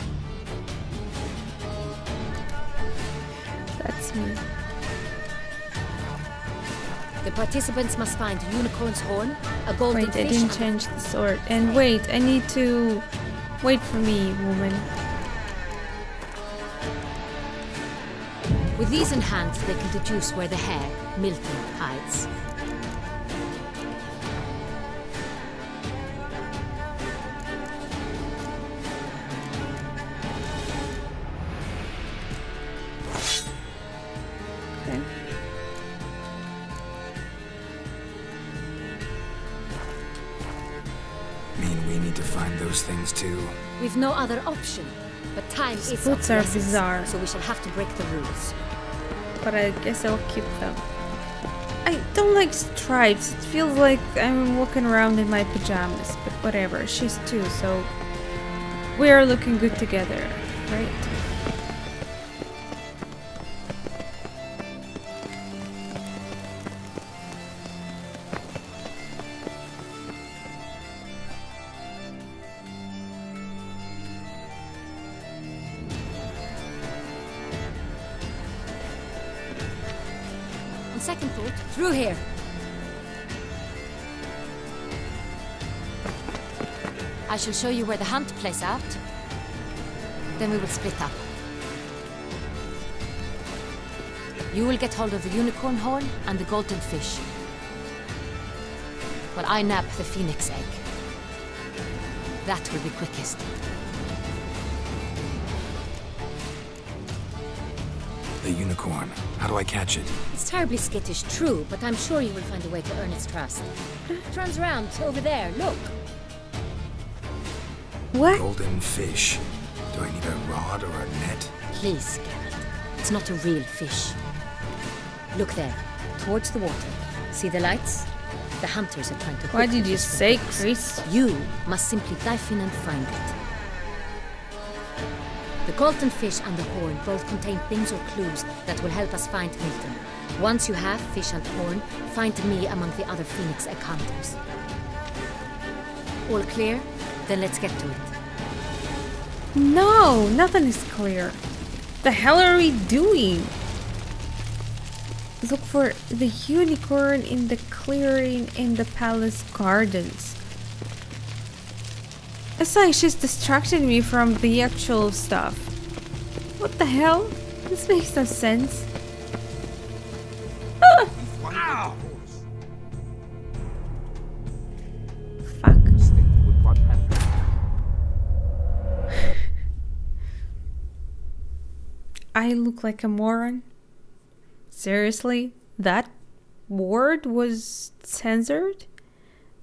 That's me. The participants must find a unicorn's horn, a golden fish. Wait, I didn't change the sword. And wait, I need to... Wait for me, woman. With these in hand, they can deduce where the hare, Milton, hides. Things too. We've no other option, but time is of boots are essence, bizarre, so we shall have to break the rules. But I guess I'll keep them. I don't like stripes. It feels like I'm walking around in my pajamas, but whatever. She's two, so we are looking good together, right? Second thought, through here. I shall show you where the hunt plays out. Then we will split up. You will get hold of the unicorn horn and the golden fish, while I nab the phoenix egg. That will be quickest. The unicorn. How do I catch it? It's terribly skittish, true, but I'm sure you will find a way to earn its trust. Turns around, over there, look. What? Golden fish. Do I need a rod or a net? Please, Geralt. It's not a real fish. Look there, towards the water. See the lights? The hunters are trying to... Why did you say, Chris? You must simply dive in and find it. The golden fish and the horn both contain things or clues that will help us find Milton. Once you have fish and horn, find me among the other Phoenix egg hunters. All clear? Then let's get to it. No, nothing is clear. The hell are we doing? Look for the unicorn in the clearing in the palace gardens. It's like she's distracted me from the actual stuff. What the hell? This makes no sense. Ah! Fuck. I look like a moron? Seriously? That word was censored?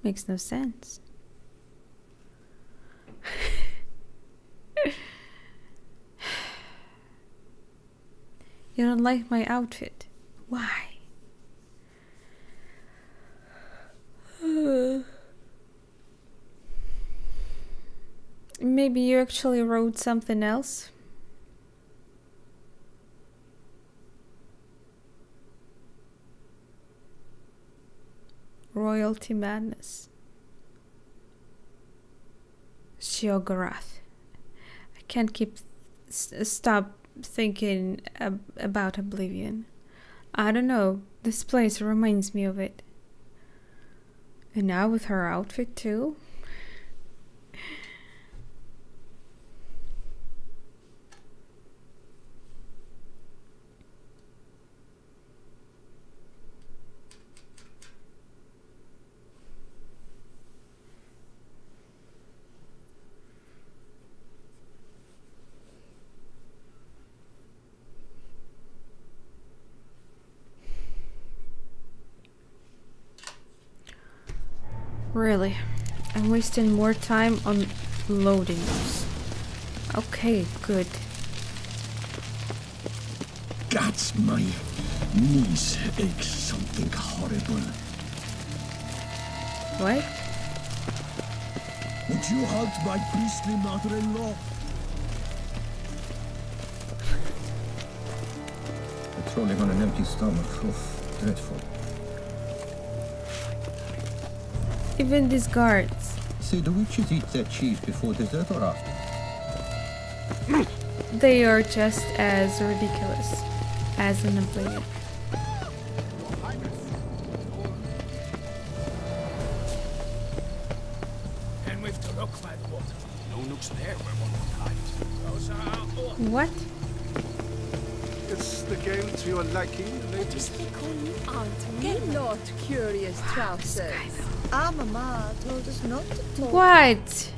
Makes no sense. You don't like my outfit. Why? Maybe you actually wrote something else? Royalty madness. Sheogorath. I can't stop thinking about Oblivion. I don't know, this place reminds me of it. And now with her outfit too? Really, I'm wasting more time on loading those. Okay, good. That's my knees ache something horrible. What? Would you halt my priestly mother-in-law? Patrolling on an empty stomach. Oof, dreadful. Even these guards. Say, do witches eat their cheese before dessert or after? They are just as ridiculous as an Oblivion. And we've to look by the water. No nooks there where one would hide. What? Is the game to your liking, ladies? Get not curious, trousers. Our mama told us not to talk. What?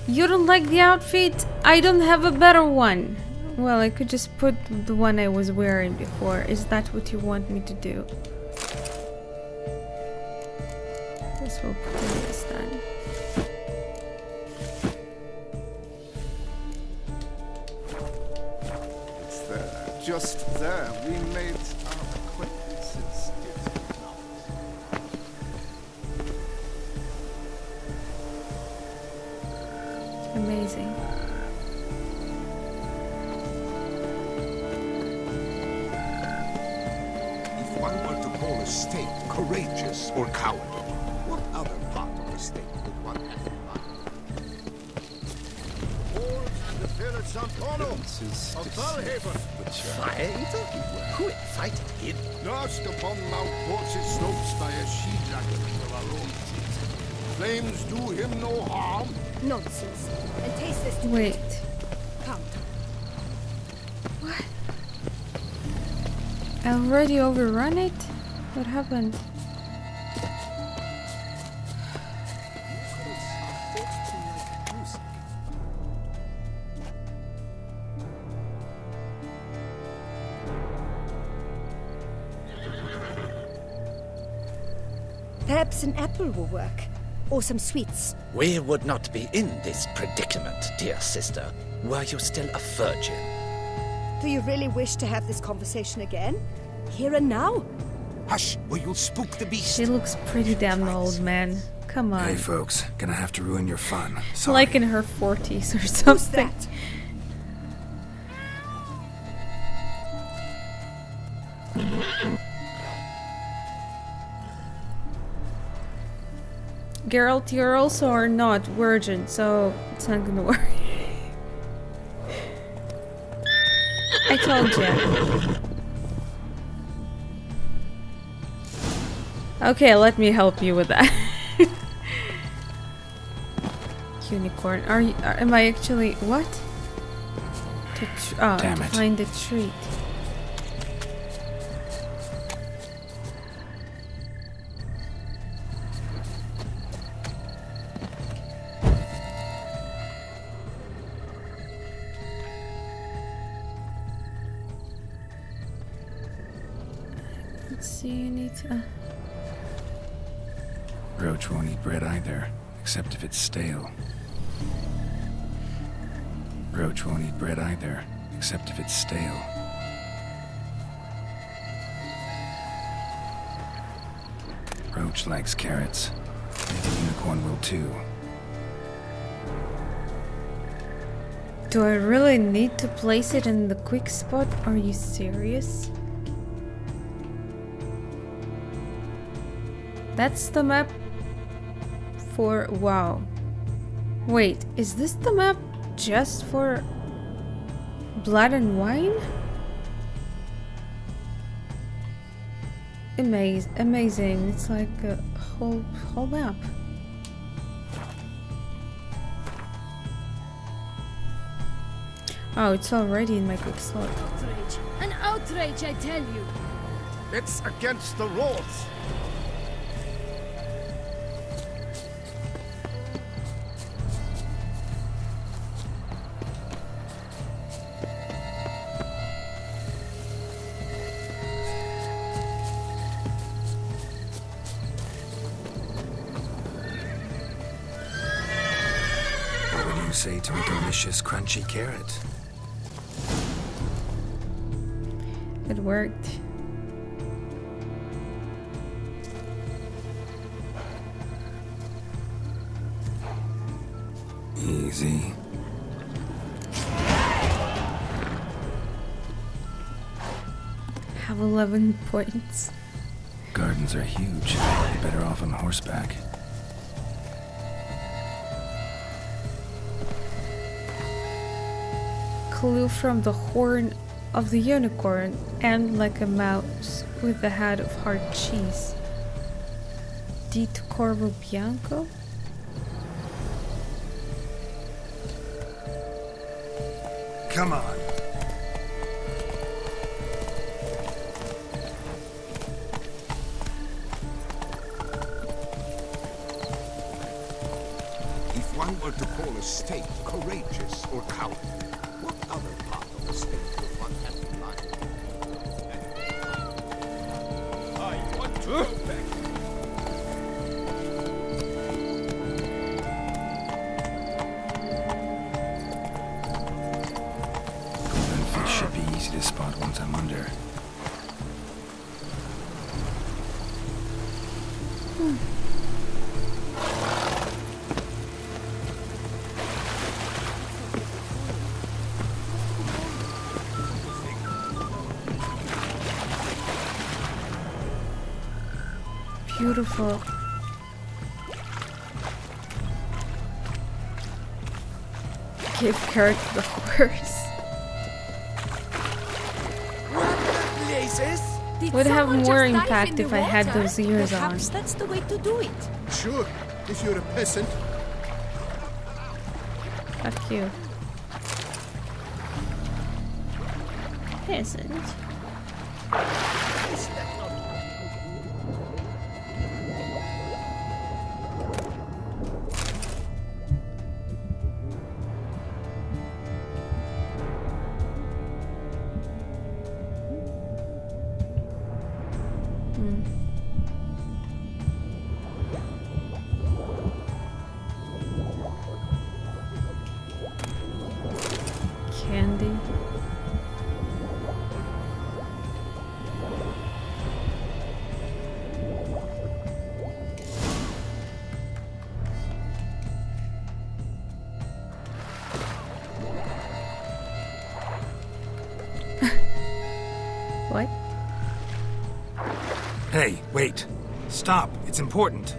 You don't like the outfit? I don't have a better one. Well, I could just put the one I was wearing before. Is that what you want me to do? Guess we'll put in this then. It's there, just there. We made our acquaintances. Amazing. If one were to call a state courageous or cowardly, what other part of the state would one have in mind? The village Santono of Valhaven. Fight? Quit fighting, kid. Lost upon Mount Port's slopes by a she-dragon of our own season. Flames do him no harm. Nonsense. And taste this. Wait. Come. What? I already overrun it? What happened? Perhaps an apple will work. Or some sweets. We would not be in this predicament, dear sister, were you still a virgin. Do you really wish to have this conversation again? Here and now? Hush, or you'll spook the beast. She looks pretty damn old, man. Come on. Hey, folks, gonna have to ruin your fun. Sorry. Like in her 40s or something. Who's that? Geralt, you're also are not virgin, so it's not gonna work. I told you. Okay, let me help you with that. Unicorn, am I actually what? To find a treat. see anything. Roach won't eat bread either, except if it's stale. Roach won't eat bread either, except if it's stale. Roach likes carrots. Maybe Unicorn will too. Do I really need to place it in the quick spot? Are you serious? That's the map for... wow. Wait, is this the map just for Blood and Wine? Amazing. It's like a whole map. Oh, it's already in my quick slot. Outrage! An outrage, I tell you! It's against the rules. What would you say to a delicious, crunchy carrot? It worked. Easy. Have 11 points. Gardens are huge. You're better off on horseback. Clue from the horn of the unicorn and like a mouse with the head of hard cheese. Dito Corvo Bianco? Come on. If one were to call a state courageous or cowardly, what other part of the state would one have in mind? I want to go back. Golden fish should be easy to spot once I'm under. Beautiful. Give carrot to the horse. Would have more impact if I had those ears on. Perhaps that's the way to do it. Sure, if you're a peasant. Fuck you. Peasant. Candy. What? Hey, wait. Stop. It's important.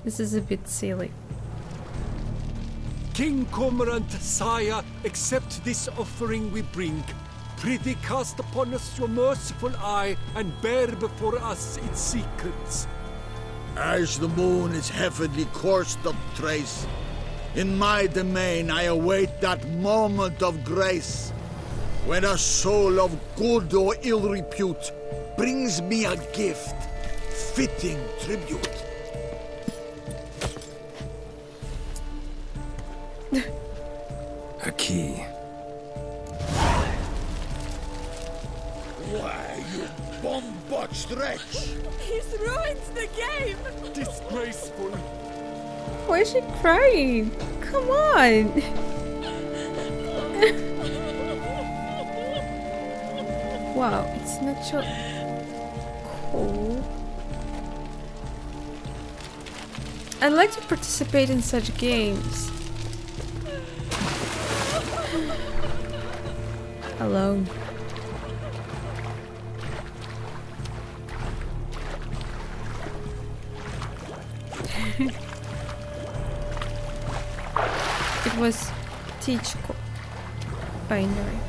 This is a bit silly. King Cormorant, sire, accept this offering we bring. Prithee cast upon us your merciful eye and bear before us its secrets. As the moon is heavenly coursed of trace, in my domain I await that moment of grace, when a soul of good or ill repute brings me a gift, fitting tribute. A key. Why, you bomb-botched wretch! He's ruined the game! Disgraceful. Why is she crying? Come on! Wow, it's not so cool. I'd like to participate in such games. Alone. It was teach binary.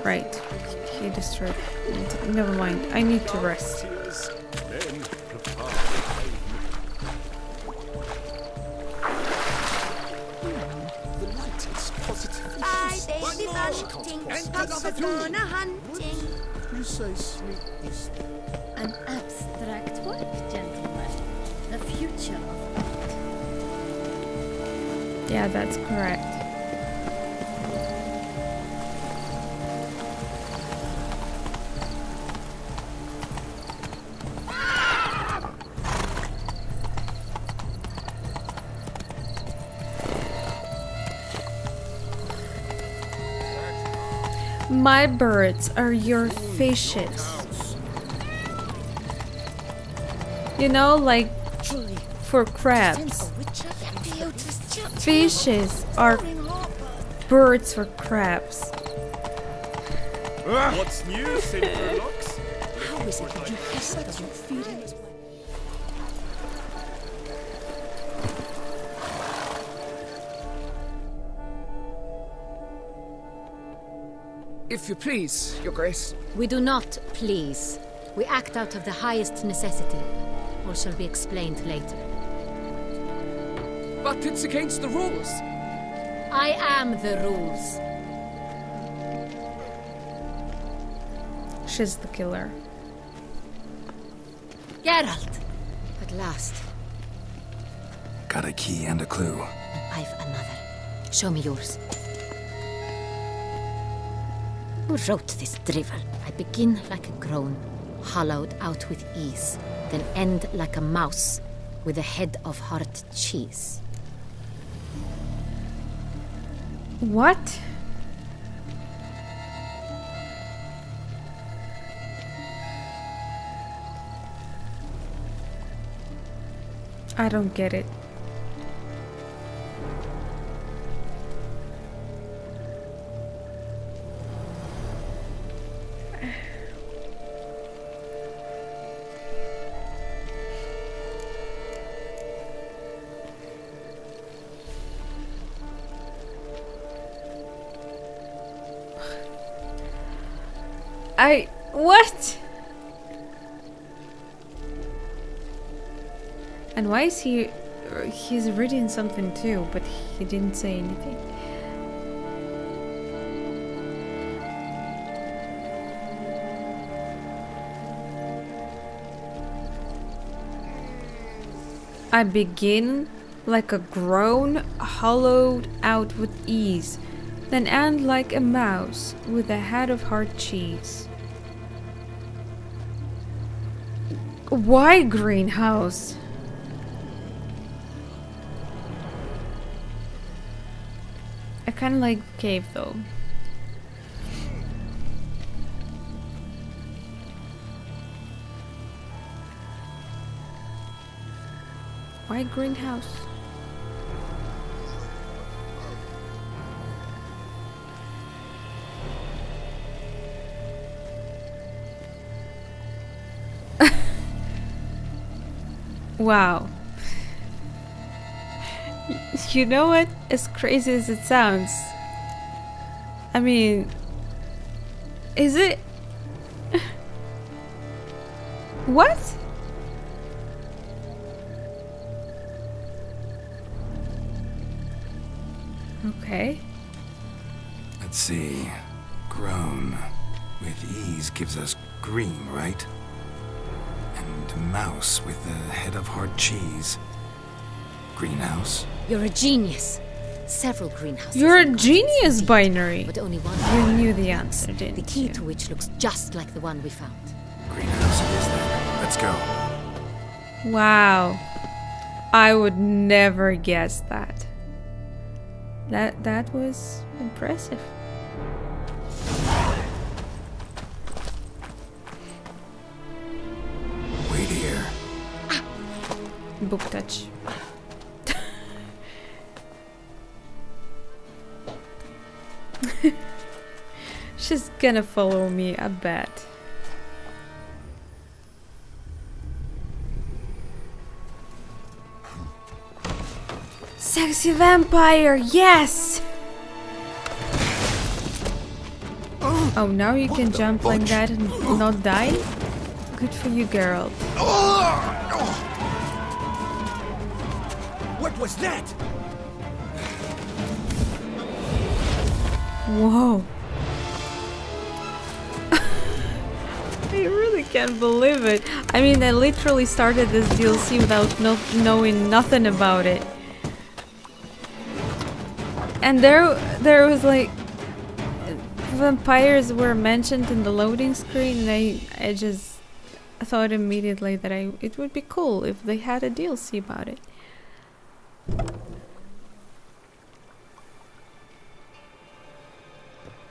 Right. He destroyed. Never mind. I need to rest. Precisely. An abstract work, gentlemen. The future of art. Yeah, that's correct. My birds are your fishes. You know, like for crabs. Fishes are birds for crabs. What's new, Silverlocks? How is it that you guessed that you're feeding as well? If you please, Your Grace. We do not please. We act out of the highest necessity. Or shall be explained later. But it's against the rules. I am the rules. She's the killer. Geralt! At last. Got a key and a clue. I've another. Show me yours. Who wrote this drivel? I begin like a groan, hollowed out with ease, then end like a mouse, with a head of hard cheese. What? I don't get it. What? And why is he's reading something too, but he didn't say anything. I begin like a groan, hollowed out with ease, then end like a mouse with a head of hard cheese. Why greenhouse? I kind of like cave though. Why greenhouse? Wow. You know what? As crazy as it sounds, I mean, is it? What? Okay. Let's see. Grown with ease gives us green, right? And mouse with the head of hard cheese. Greenhouse. You're a genius. Several greenhouses. You're a genius, Binary. But only one. You knew the answer, didn't you? The key to which looks just like the one we found. Greenhouse it is then. Let's go. Wow. I would never guess that. That was impressive. Wait here. Book touch. She's gonna follow me, I bet. Sexy vampire, yes! Oh, now you can jump like that and not die? Good for you, girl. What was that? Whoa. I really can't believe it. I mean, I literally started this DLC without knowing nothing about it. And there was like vampires were mentioned in the loading screen, and I just thought immediately that it would be cool if they had a DLC about it.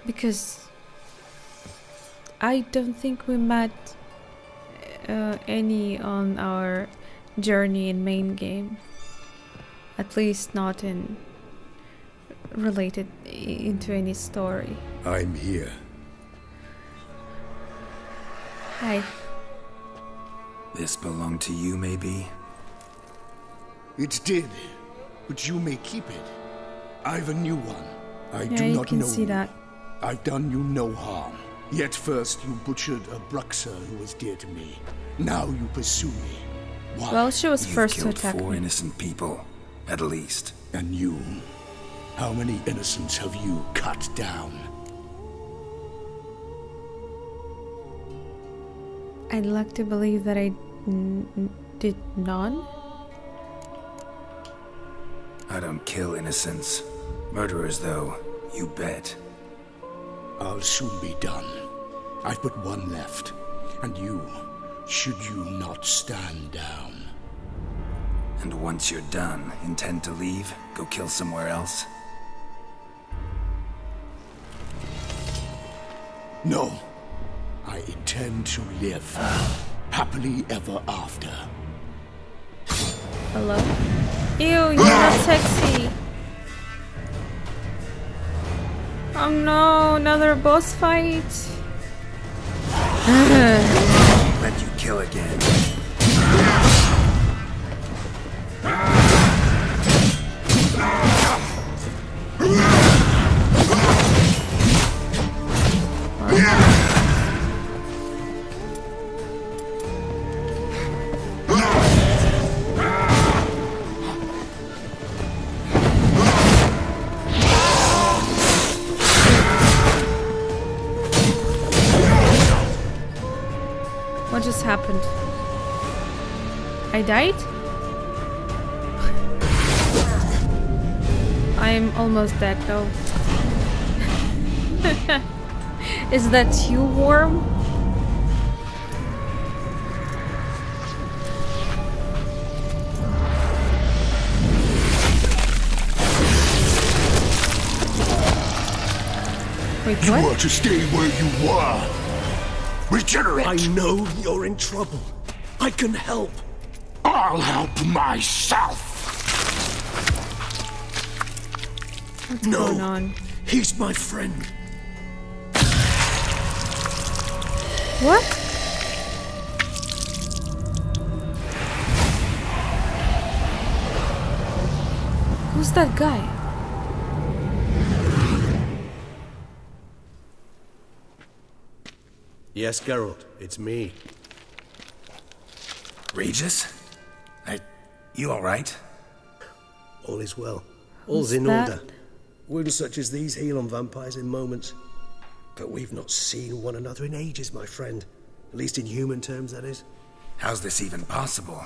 Because I don't think we met any on our journey in main game. At least not in related into any story. I'm here. Hi. This belonged to you, maybe? It did, but you may keep it. I've a new one. I Yeah, do you not can know see you. that. I've done you no harm. Yet first you butchered a Bruxer who was dear to me. Now you pursue me. Why? Well, she was You've first to killed attack 4 me. innocent people, at least. And you? How many innocents have you cut down? I'd like to believe that I did none. I don't kill innocents. Murderers, though, you bet. I'll soon be done. I've but one left. And you, should you not stand down. And once you're done, intend to leave? Go kill somewhere else? No. I intend to live. Happily ever after. Hello? Ew, you're not sexy. Oh no, another boss fight. Let you kill again. What just happened? I died? I'm almost dead though. Is that you, Worm? Wait, You what? are to stay where you were. Regenerate! I know you're in trouble. I can help. I'll help myself. What's going on? He's my friend. What? Who's that guy? Yes, Geralt, it's me. Regis? You alright? All is well. Who's All's in that? order. Wounds such as these heal on vampires in moments. But we've not seen one another in ages, my friend. At least in human terms, that is. How's this even possible?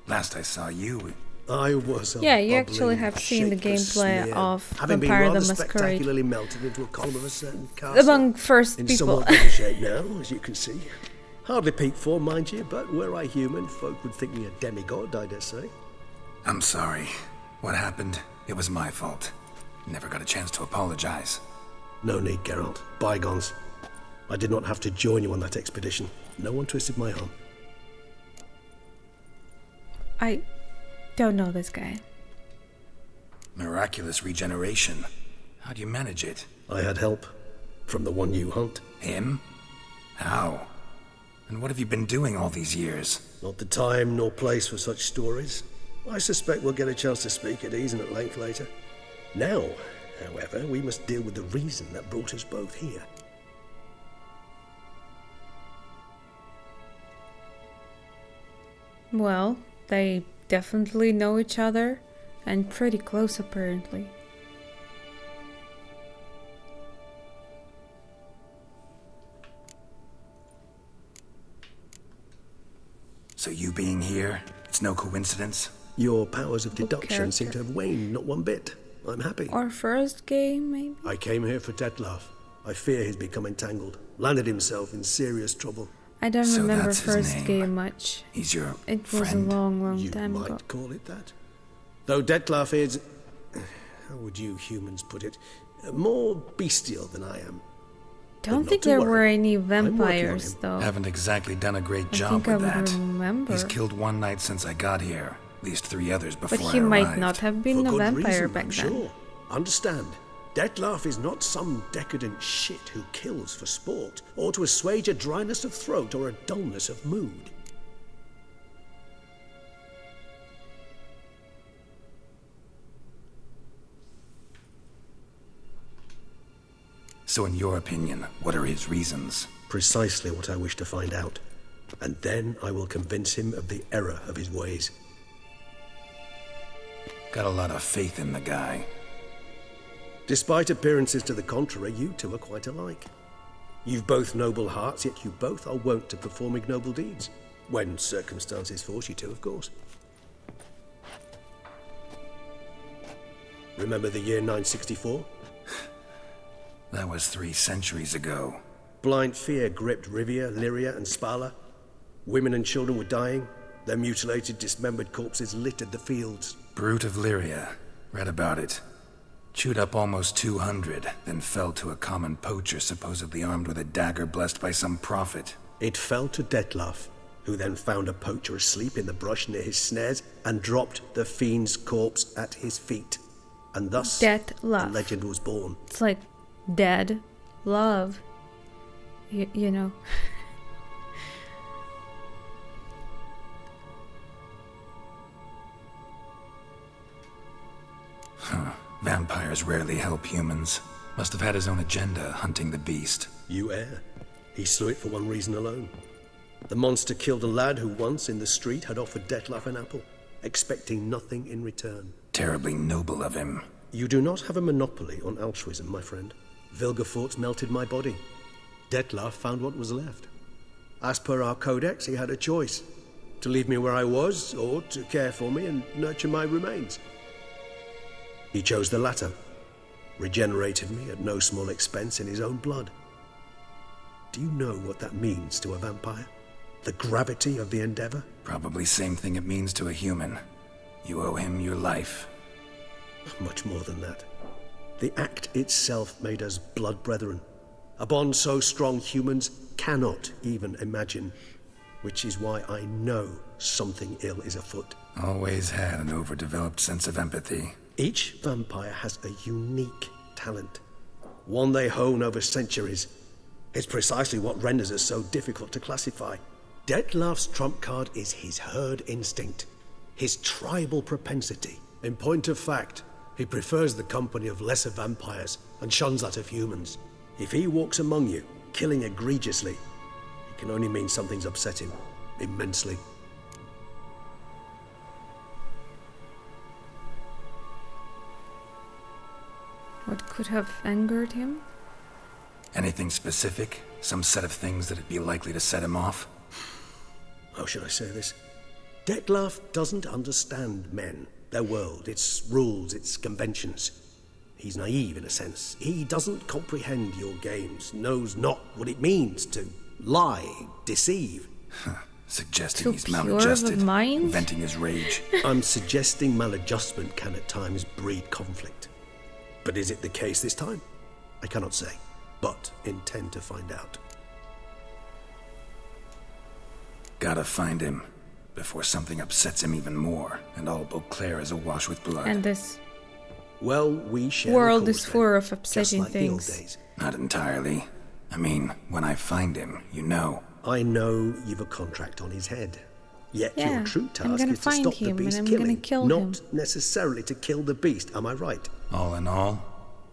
Last I saw you, I was a Yeah, you bubbling, actually have seen the shapeless gameplay smear, of having been Vampire the rather Masquerade spectacularly melted into a column of a certain castle. among first in people. somewhat better shape now, as you can see. Hardly peak form, mind you, but were I human, folk would think me a demigod, I dare say. I'm sorry. What happened, it was my fault. Never got a chance to apologize. No need, Geralt. Bygones. I did not have to join you on that expedition. No one twisted my arm. I don't know this guy. Miraculous regeneration. How'd you manage it? I had help. From the one you hunt. Him? How? And what have you been doing all these years? Not the time nor place for such stories. I suspect we'll get a chance to speak at ease and at length later. Now, however, we must deal with the reason that brought us both here. Well, they definitely know each other, and pretty close apparently. So you being here, it's no coincidence? Your powers of deduction seem to have waned not one bit. I'm happy. Our first game, maybe? I came here for Detlef. I fear he's become entangled. Landed himself in serious trouble. I don't So remember that's his first name. game much. He's your It was friend? a long You time might ago. call it that. Though Detlef is, how would you humans put it, more bestial than I am. Don't think there were any vampires, him. though. Haven't exactly done a great I job think I with would that. remember. He's killed one knight since I got here. At least 3 others before But I he might arrived. not have been For a good vampire reason, back I'm then. sure. Understand, Detlef is not some decadent shit who kills for sport, or to assuage a dryness of throat or a dullness of mood. So in your opinion, what are his reasons? Precisely what I wish to find out. And then I will convince him of the error of his ways. Got a lot of faith in the guy. Despite appearances to the contrary, you two are quite alike. You've both noble hearts, yet you both are wont to perform ignoble deeds. When circumstances force you to, of course. Remember the year 964? That was 3 centuries ago. Blind fear gripped Rivia, Lyria, and Spala. Women and children were dying. Their mutilated, dismembered corpses littered the fields. Brute of Lyria. Read about it. Chewed up almost 200, then fell to a common poacher supposedly armed with a dagger blessed by some prophet. It fell to Detlef, who then found a poacher asleep in the brush near his snares and dropped the fiend's corpse at his feet. And thus, the legend was born. It's like dead love. You know. Huh. Vampires rarely help humans. Must have had his own agenda, hunting the beast. You err. He slew it for one reason alone. The monster killed a lad who once, in the street, had offered Detlef an apple, expecting nothing in return. Terribly noble of him. You do not have a monopoly on altruism, my friend. Vilgefortz melted my body. Detlef found what was left. As per our codex, he had a choice. To leave me where I was, or to care for me and nurture my remains. He chose the latter. Regenerated me at no small expense in his own blood. Do you know what that means to a vampire? The gravity of the endeavor? Probably same thing it means to a human. You owe him your life. Much more than that. The act itself made us blood brethren. A bond so strong humans cannot even imagine. Which is why I know something ill is afoot. Always had an overdeveloped sense of empathy. Each vampire has a unique talent. One they hone over centuries. It's precisely what renders us so difficult to classify. Detlef's trump card is his herd instinct. His tribal propensity. In point of fact, he prefers the company of lesser vampires and shuns that of humans. If he walks among you, killing egregiously, it can only mean something's upset him immensely. What could have angered him? Anything specific? Some set of things that'd be likely to set him off? How should I say this? Detlef doesn't understand men, their world, its rules, its conventions. He's naive in a sense. He doesn't comprehend your games, knows not what it means to lie, deceive. Suggesting he's maladjusted, venting his rage. I'm suggesting maladjustment can at times breed conflict. But is it the case this time? I cannot say, but intend to find out. Gotta find him before something upsets him even more, and all Beauclair is awash with blood. And this we share world is full of upsetting things. Not entirely. I mean, when I find him, you know. I know you've a contract on his head. Yet your true task is to stop the beast killing, not necessarily to kill the beast, am I right? All in all,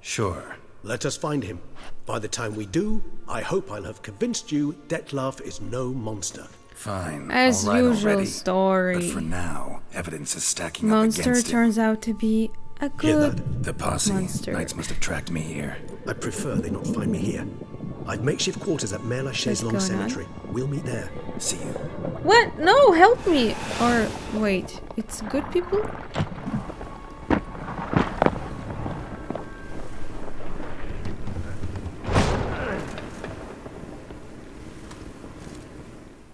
sure. Let us find him. By the time we do, I hope I'll have convinced you Detlef is no monster. Fine. As usual already. story. But for now, evidence is stacking Monster up against him. turns out to be a good The posse. monster. Knights must have tracked me here. I prefer they not find me here. I've makeshift quarters at Mère Lachaise Long Cemetery. We'll meet there. See you. What? No, help me! Or wait, it's good people?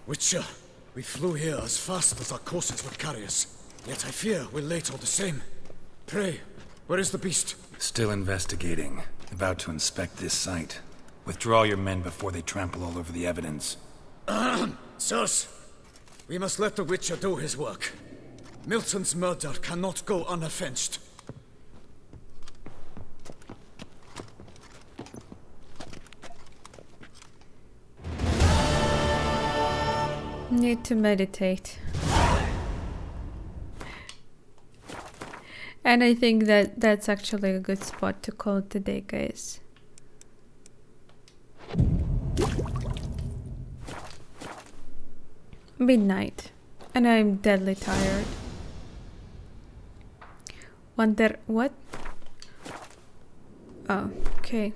Witcher, we flew here as fast as our courses would carry us. Yet I fear we're late all the same. Pray, where is the beast? Still investigating. About to inspect this site. Withdraw your men before they trample all over the evidence. Sirs, we must let the Witcher do his work. Milton's murder cannot go unavenged. Need to meditate. And I think that that's actually a good spot to call it today, guys. Midnight, and I'm deadly tired. Wonder what? Oh, okay.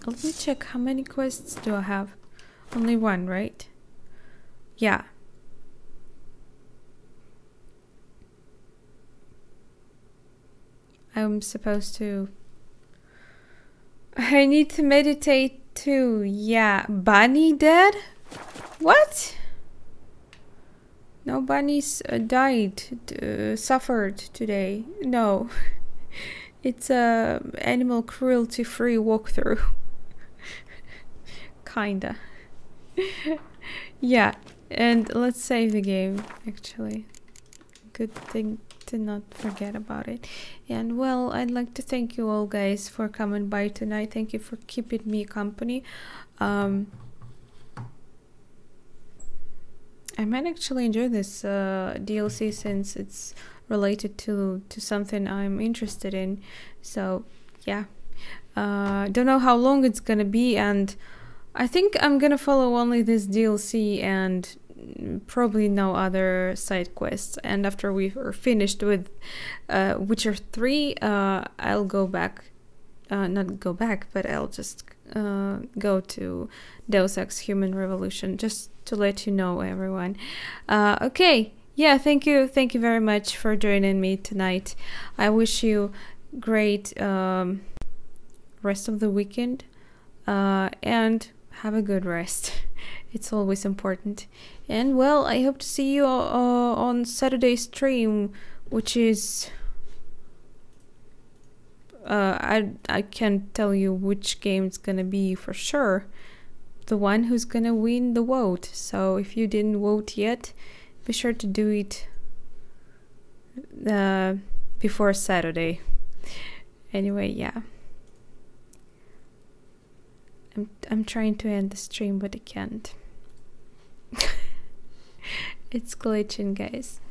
Let me check how many quests do I have. Only one, right? Yeah. I'm supposed to... I need to meditate too. Yeah. Bunny dead? What? No bunnies died, suffered today. No. It's a animal cruelty free walkthrough. Kinda. Yeah. And let's save the game, actually. Good thing to not forget about it. And well, I'd like to thank you all guys for coming by tonight. Thank you for keeping me company. I might actually enjoy this DLC since it's related to something I'm interested in. So yeah, don't know how long it's gonna be, and I think I'm gonna follow only this DLC and probably no other side quests. And after we're finished with Witcher 3, I'll go back, not go back, but I'll just go to Deus Ex Human Revolution, just to let you know, everyone. Okay, yeah, thank you very much for joining me tonight. I wish you great rest of the weekend, and have a good rest. It's always important. And well, I hope to see you on Saturday's stream, which is I can't tell you which game it's gonna be for sure. The one who's gonna win the vote. So if you didn't vote yet, be sure to do it before Saturday. Anyway, yeah. I'm trying to end the stream, but I can't. It's glitching, guys.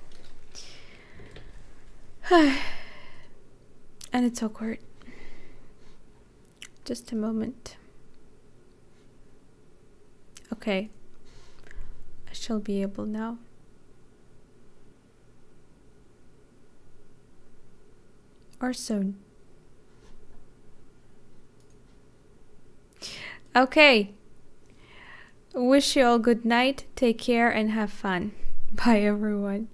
And it's awkward. Just a moment. Okay. I shall be able now. Or soon. Okay. Wish you all good night. Take care and have fun. Bye everyone.